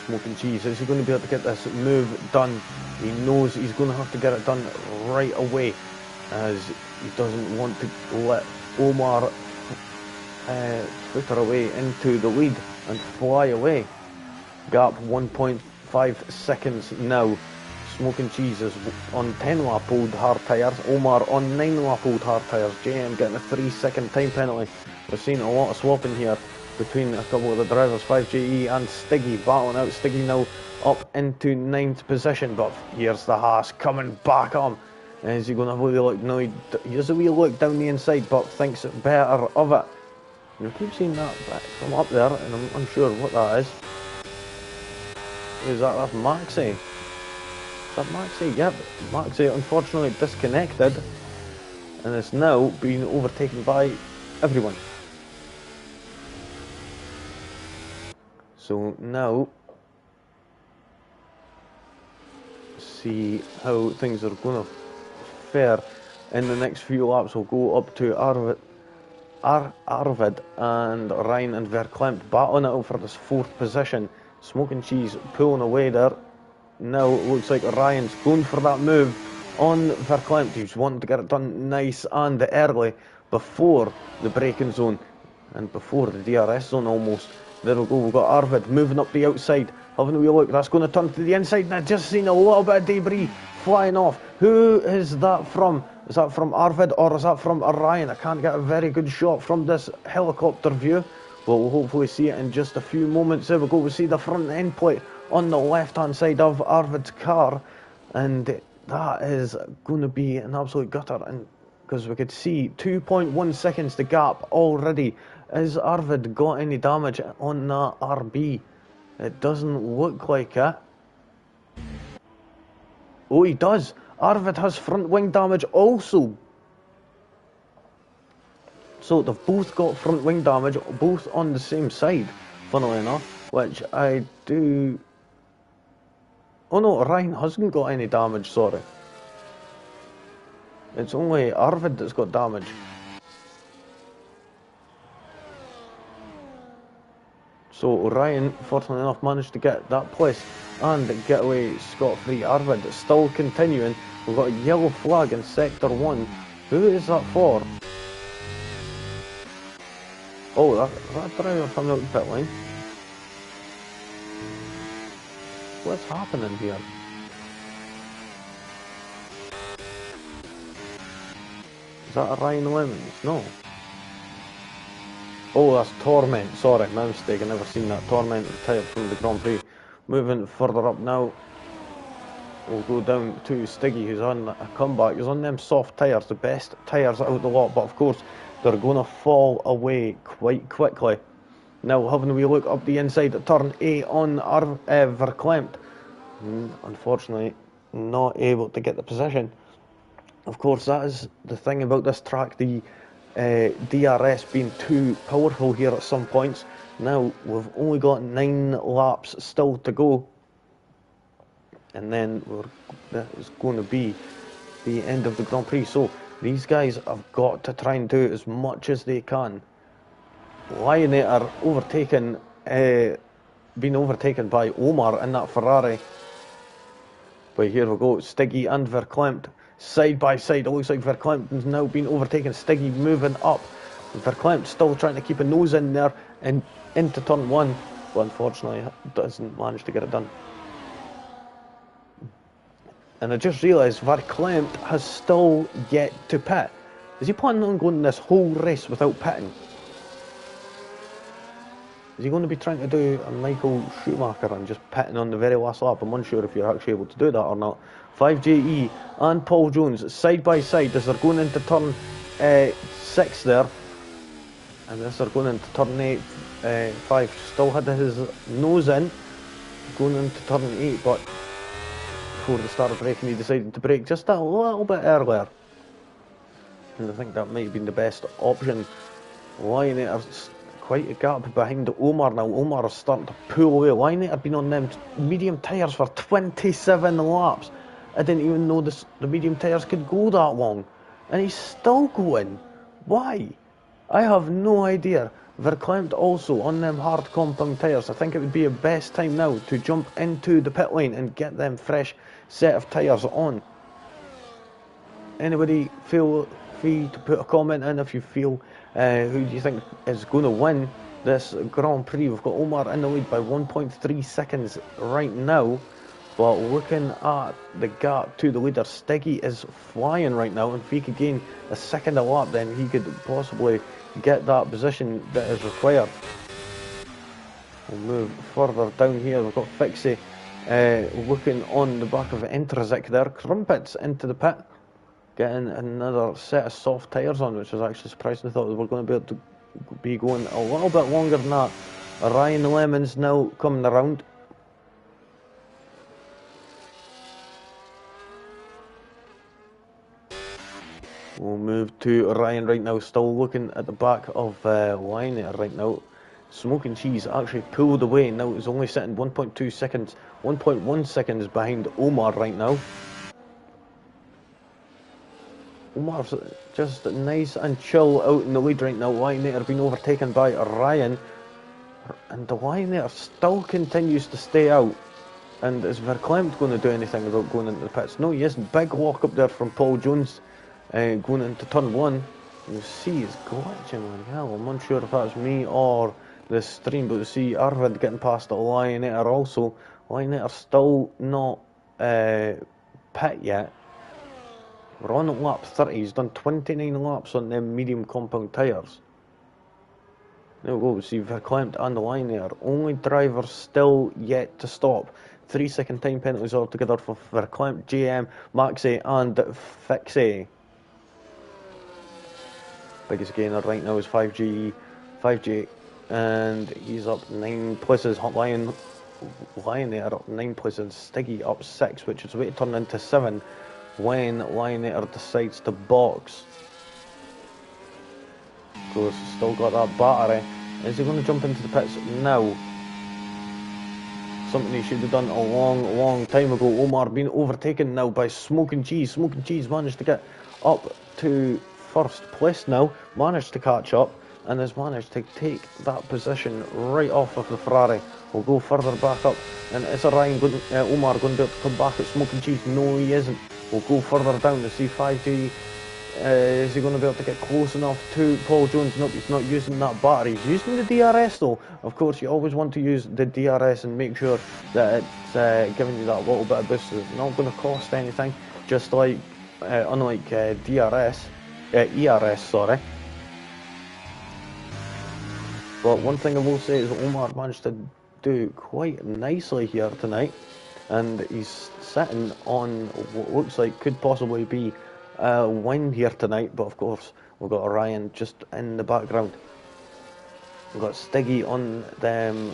Smoking Cheese, is he going to be able to get this move done? He knows he's going to have to get it done right away, as he doesn't want to let Omar flitter away into the lead and fly away. Gap 1.5 seconds now. Smoking Cheese is on 10 lap old hard tyres. Omar on 9 lap old hard tyres. JM getting a 3-second time penalty. We're seeing a lot of swapping here between a couple of the drivers. 5JE and Stiggy battling out. Stiggy now up into 9th position, but here's the Haas coming back on. Is he going to have a wee look? No, he has a wee look down the inside, but thinks better of it. You keep seeing that back from up there, and I'm unsure what that is. Is that? That's Maxi. Is that Maxi? Yep, Maxi unfortunately disconnected, and is now being overtaken by everyone. So now, see how things are going to fare in the next few laps. We'll go up to Arvid and Ryan and Verklempt battling it out for this 4th position. Smoking Cheese pulling away there. Now it looks like Ryan's going for that move on Verklempt. He's wanting to get it done nice and early before the braking zone and before the DRS zone almost. There we go, we've got Arvid moving up the outside, having a wee look. That's going to turn to the inside, and I've just seen a little bit of debris flying off. Who is that from? Is that from Arvid or is that from Ryan? I can't get a very good shot from this helicopter view, but we'll hopefully see it in just a few moments. There we go, we see the front end plate on the left hand side of Arvid's car, and that is going to be an absolute gutter, and because we could see 2.1 seconds the gap already. Has Arvid got any damage on that RB? It doesn't look like it. Oh, he does. Arvid has front wing damage also. So they've both got front wing damage, both on the same side, funnily enough, which I do... Oh no, Ryan hasn't got any damage, sorry. It's only Arvid that's got damage. So Ryan, fortunately enough, managed to get that place and get away scot-free. Arvid is still continuing. We've got a yellow flag in Sector 1. Who is that for? Oh, that driver coming out the pit lane. What's happening here? Is that a Ryan Lemons? No. Oh, that's Torment. Sorry, my mistake. I've never seen that. Torment retired from the Grand Prix. Moving further up now. will go down to Stiggy, who's on a comeback. He's on them soft tyres, the best tyres out of the lot, but of course they're going to fall away quite quickly. Now having we look up the inside at turn 8 on Verklempt. Unfortunately, not able to get the position. Of course, that is the thing about this track, the DRS being too powerful here at some points. Now we've only got 9 laps still to go, and then that is going to be the end of the Grand Prix. So these guys have got to try and do as much as they can. Lionator being overtaken by Omar in that Ferrari. But here we go, Stiggy and Verklempt side by side. It looks like Verklempt has now been overtaken. Stiggy moving up. Verklempt still trying to keep a nose in there and into turn 1, but unfortunately doesn't manage to get it done. And I just realised Verklempt has still yet to pit. Is he planning on going this whole race without pitting? Is he going to be trying to do a Michael Schumacher and just pitting on the very last lap? I'm unsure if you're actually able to do that or not. 5JE and Paul Jones side by side as they're going into turn 6 there. And as they're going into turn 8, 5 still had his nose in, going into turn 8, but before the start of braking he decided to brake just a little bit earlier. And I think that might have been the best option. Lionator's quite a gap behind Omar now. Omar is starting to pull away. Lionator been on them medium tyres for 27 laps. I didn't even know the medium tyres could go that long. And he's still going. Why? I have no idea. Verklempt also on them hard compound tyres. I think it would be a best time now to jump into the pit lane and get them fresh set of tyres on. Anybody feel free to put a comment in if you feel who do you think is going to win this Grand Prix. We've got Omar in the lead by 1.3 seconds right now, but looking at the gap to the leader, Stiggy is flying right now, and if he could gain a second a lap, then he could possibly get that position that is required. We'll move further down here. We've got Fixie looking on the back of Intrazik there. Crumpets into the pit, getting another set of soft tyres on, which was actually surprising. I thought we were going to be able to be going a little bit longer than that. Ryan Lemons now coming around. We'll move to Ryan right now, still looking at the back of Lionator right now. Smoking Cheese actually pulled away. Now it's only sitting 1.2 seconds, 1.1 seconds behind Omar right now. Omar's just nice and chill out in the lead right now. Lionator being overtaken by Ryan, and the Lionator still continues to stay out. And is Verklempt going to do anything about going into the pits? No, he isn't. Big walk up there from Paul Jones going into turn 1. You see he's glitching on hell. I'm unsure if that's me or the stream, but you see Arvid getting past the Lionator also. Lionator still not pit yet. We're on lap 30. He's done 29 laps on them medium compound tyres. There we go. We see Verklempt and the Lionator. Only drivers still yet to stop. 3 second time penalties altogether for Verklempt, JM, Maxey and Fixie. Biggest gainer right now is 5G, and he's up 9 places. Lionator up 9 places. Stiggy up 6, which is way to turn into 7 when Lionator decides to box. Of course, still got that battery. Is he going to jump into the pits now? Something he should have done a long time ago. Omar being overtaken now by Smoking Cheese. Smoking Cheese managed to get up to first place now, managed to catch up, and has managed to take that position right off of the Ferrari. We'll go further back up, and is Omar going to be able to come back at Smoking Cheese? No, he isn't. We'll go further down to see 5G. Is he going to be able to get close enough to Paul Jones? Nope, he's not using that battery. He's using the DRS though. Of course, you always want to use the DRS and make sure that it's giving you that little bit of boost. It's not going to cost anything, just like unlike ERS, sorry. But one thing I will say is Omar managed to do quite nicely here tonight. and he's sitting on what looks like could possibly be a win here tonight, but of course we've got Ryan just in the background. We've got Stiggy on them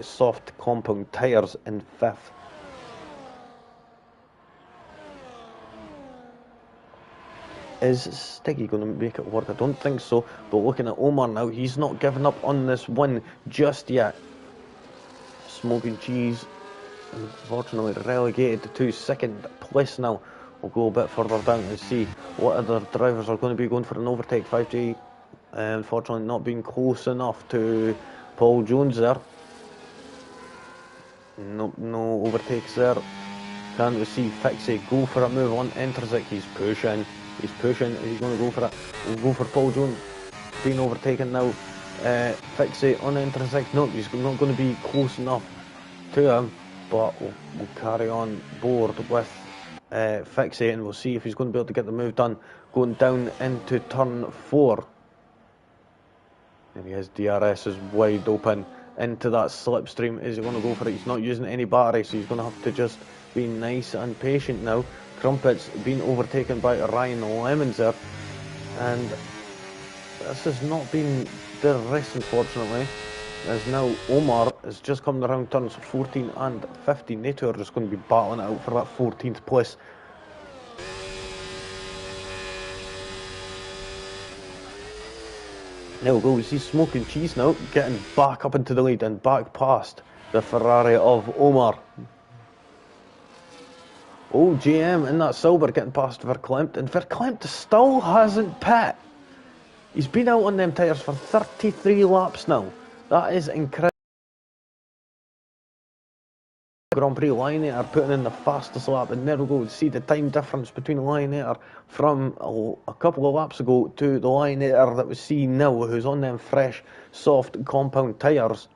soft compound tyres in 5th. Is Stiggy going to make it work? I don't think so, but looking at Omar now, he's not giving up on this win just yet. Smoking Cheese, unfortunately relegated to 2nd place now. We'll go a bit further down and see what other drivers are going to be going for an overtake. 5G, unfortunately not being close enough to Paul Jones there. No overtakes there. Can we see Fixie go for a move on Interzik? He's pushing. He's going to go for it. We'll go for Paul Jones being overtaken now. Fixie on Interzik. No, he's not going to be close enough to him, but we'll carry on board with Fixie, and we'll see if he's going to be able to get the move done going down into turn 4. And his DRS is wide open into that slipstream. Is he going to go for it? He's not using any battery, so he's going to have to just be nice and patient now. Crumpets being overtaken by Ryan Lemons there, and this has not been the race, unfortunately, as now Omar is just coming around turns 14 and 15. They two are just going to be battling it out for that 14th place. There we go, we see Smoking Cheese now getting back up into the lead and back past the Ferrari of Omar. Oh, GM in that silver getting past Verklempt, and Verklempt still hasn't pit. He's been out on them tyres for 33 laps now. That is incredible. Grand Prix Lionator putting in the fastest lap, and there we go, see the time difference between Lionator from a couple of laps ago to the Lionator that we see now, who's on them fresh, soft compound tyres,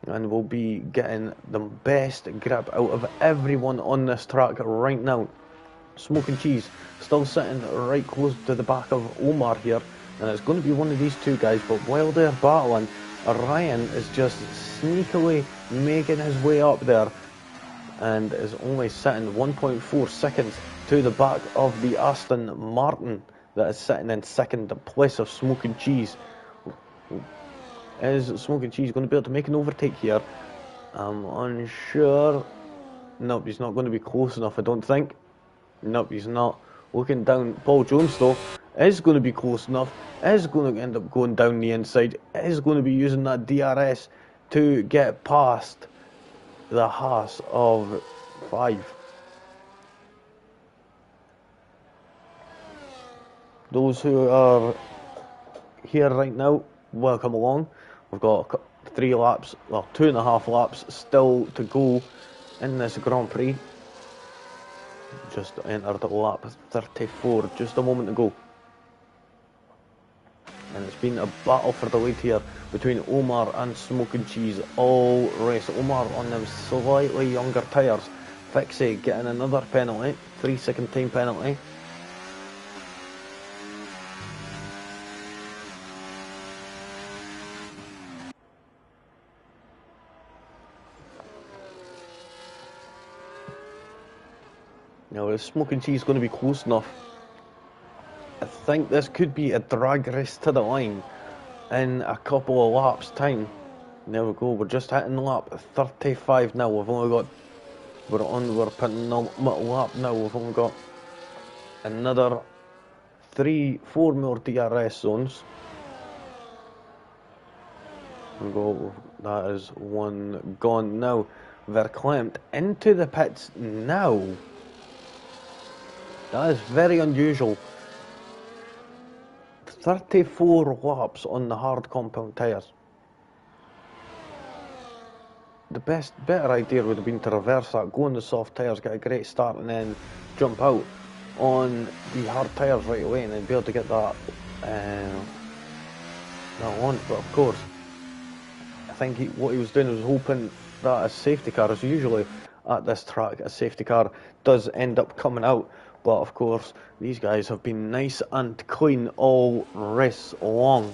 and will be getting the best grip out of everyone on this track right now. Smoking Cheese still sitting right close to the back of Omar here, and it's going to be one of these two guys, but while they're battling, Ryan is just sneakily making his way up there, and is only sitting 1.4 seconds to the back of the Aston Martin that is sitting in 2nd place of Smoking Cheese. Is Smoking Cheese going to be able to make an overtake here? I'm unsure. Nope, he's not going to be close enough, I don't think. Nope, he's not. Looking down, Paul Jones though is going to be close enough, is going to end up going down the inside, is going to be using that DRS to get past the Haas of 5. Those who are here right now, welcome along. We've got 3 laps, well, 2.5 laps still to go in this Grand Prix. Just entered lap 34 just a moment ago. And it's been a battle for the lead here between Omar and Smoking Cheese all race. Omar on them slightly younger tyres. Fixie getting another penalty, 3-second time penalty. Now is Smoking Cheese going to be close enough? I think this could be a drag race to the line in a couple of laps time. There we go, we're just hitting lap 35 now. We're putting lap now. We've only got another 3-4 more DRS zones. We go, that is one gone now. Verklempt into the pits now. That is very unusual. 34 laps on the hard compound tyres. The better idea would have been to reverse that, go on the soft tyres, get a great start, and then jump out on the hard tyres right away, and then be able to get that on. But of course, I think what he was doing was hoping that a safety car, as usually at this track, a safety car does end up coming out. But of course, these guys have been nice and clean all race long.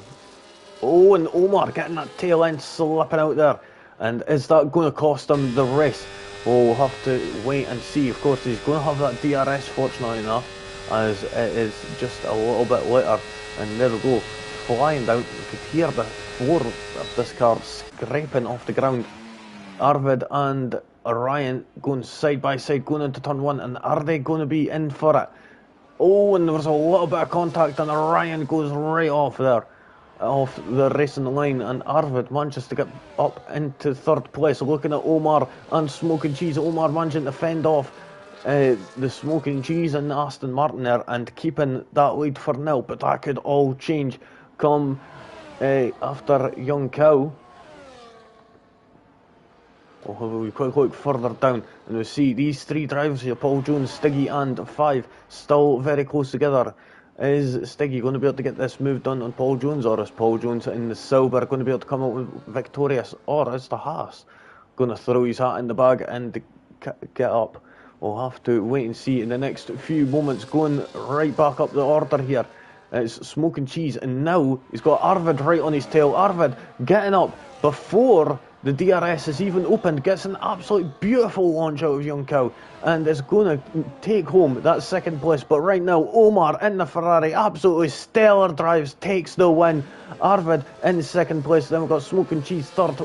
Oh, and Omar getting that tail end slipping out there. And is that going to cost him the race? We'll have to wait and see. Of course, he's going to have that DRS, fortunately enough, as it is just a little bit later. And there we go, flying down. You could hear the floor of this car scraping off the ground. Arvid and Ryan going side by side, going into turn one, and are they going to be in for it? Oh, and there was a little bit of contact, and Ryan goes right off there, off the racing line, and Arvid manages to get up into third place. Looking at Omar and Smoking Cheese, Omar managing to fend off the Smoking Cheese and Aston Martin there, and keeping that lead for now. But that could all change come after Young Cow. We quick look further down, and we see these three drivers here, Paul Jones, Stiggy and Five, still very close together. Is Stiggy going to be able to get this move done on Paul Jones, or is Paul Jones in the Silver going to be able to come out victorious, or is the Haas going to throw his hat in the bag and get up? We'll have to wait and see in the next few moments. Going right back up the order here, it's Smoking Cheese, and now he's got Arvid right on his tail. Arvid getting up before the DRS is even opened, gets an absolute beautiful launch out of Young Cow, and is going to take home that second place. But right now, Omar in the Ferrari, absolutely stellar drives, takes the win. Arvid in second place, then we've got Smoking Cheese third,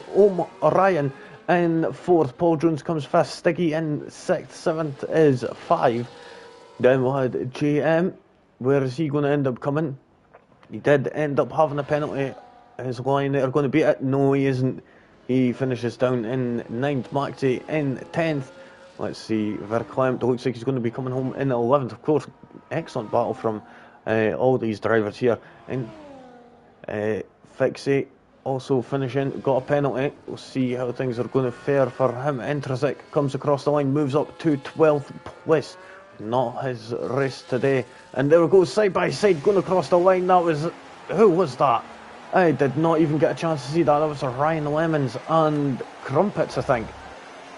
Ryan in fourth, Paul Jones comes fifth, Stiggy in sixth, seventh is Five. Then we had JM, where is he going to end up coming? He did end up having a penalty. Is Lion there going to beat it? No, he isn't. He finishes down in 9th, Maxey in 10th. Let's see, Verklempt looks like he's going to be coming home in 11th. Of course, excellent battle from all these drivers here. And Fixie also finishing, got a penalty. We'll see how things are going to fare for him. Intrinsic comes across the line, moves up to 12th place. Not his race today. And there we go, side by side, going across the line. That was, who was that? I did not even get a chance to see that. That was Ryan Lemons and Crumpets, I think.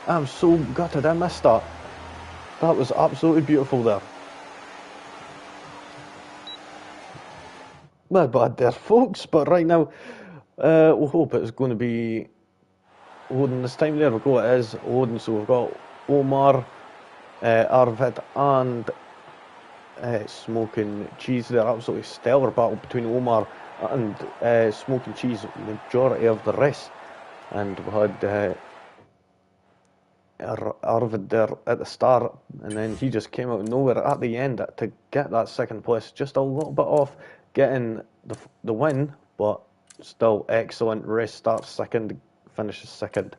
I'm so gutted I missed that. That was absolutely beautiful there. My bad there, folks. But right now, we'll hope it's going to be loading this time. There we go, it is loading. So we've got Omar, Arvid and Smoking Cheese there. Absolutely stellar battle between Omar and Smoking Cheese majority of the race, and we had Arvid there at the start, and then he just came out of nowhere at the end to get that second place, just a little bit off getting the win, but still excellent race. Starts second, finishes second.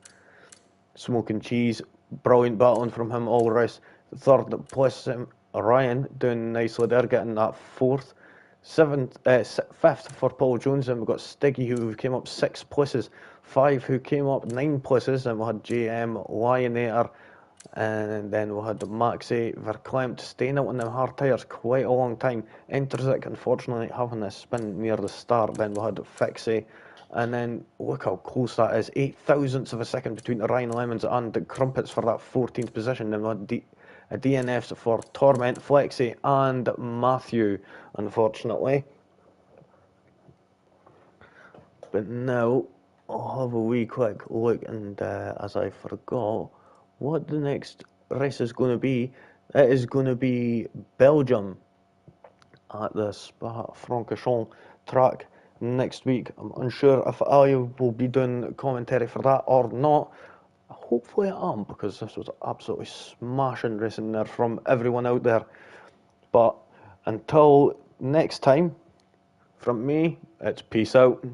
Smoking Cheese, brilliant battling from him all race. Third place, Ryan doing nicely there, getting that fourth. Fifth for Paul Jones, and we've got Stiggy who came up 6 places, Five who came up 9 places, and we had JM, Lionator, and then we had Maxey, Verklempt staying out on them hard tyres quite a long time. Intrinsic unfortunately having a spin near the start. Then we had Fixie, and then look how close that is, 8 thousandths of a second between Ryan Lemons and Crumpets for that 14th position. Then we had DNFs for Torment, Flexi and Matthew, unfortunately. But now I'll have a wee quick look, and as I forgot what the next race is going to be, it is going to be Belgium at the Spa-Francorchamps track next week. I'm unsure if I will be doing commentary for that or not. Hopefully I am, because this was absolutely smashing racing there from everyone out there. But until next time, from me, it's peace out.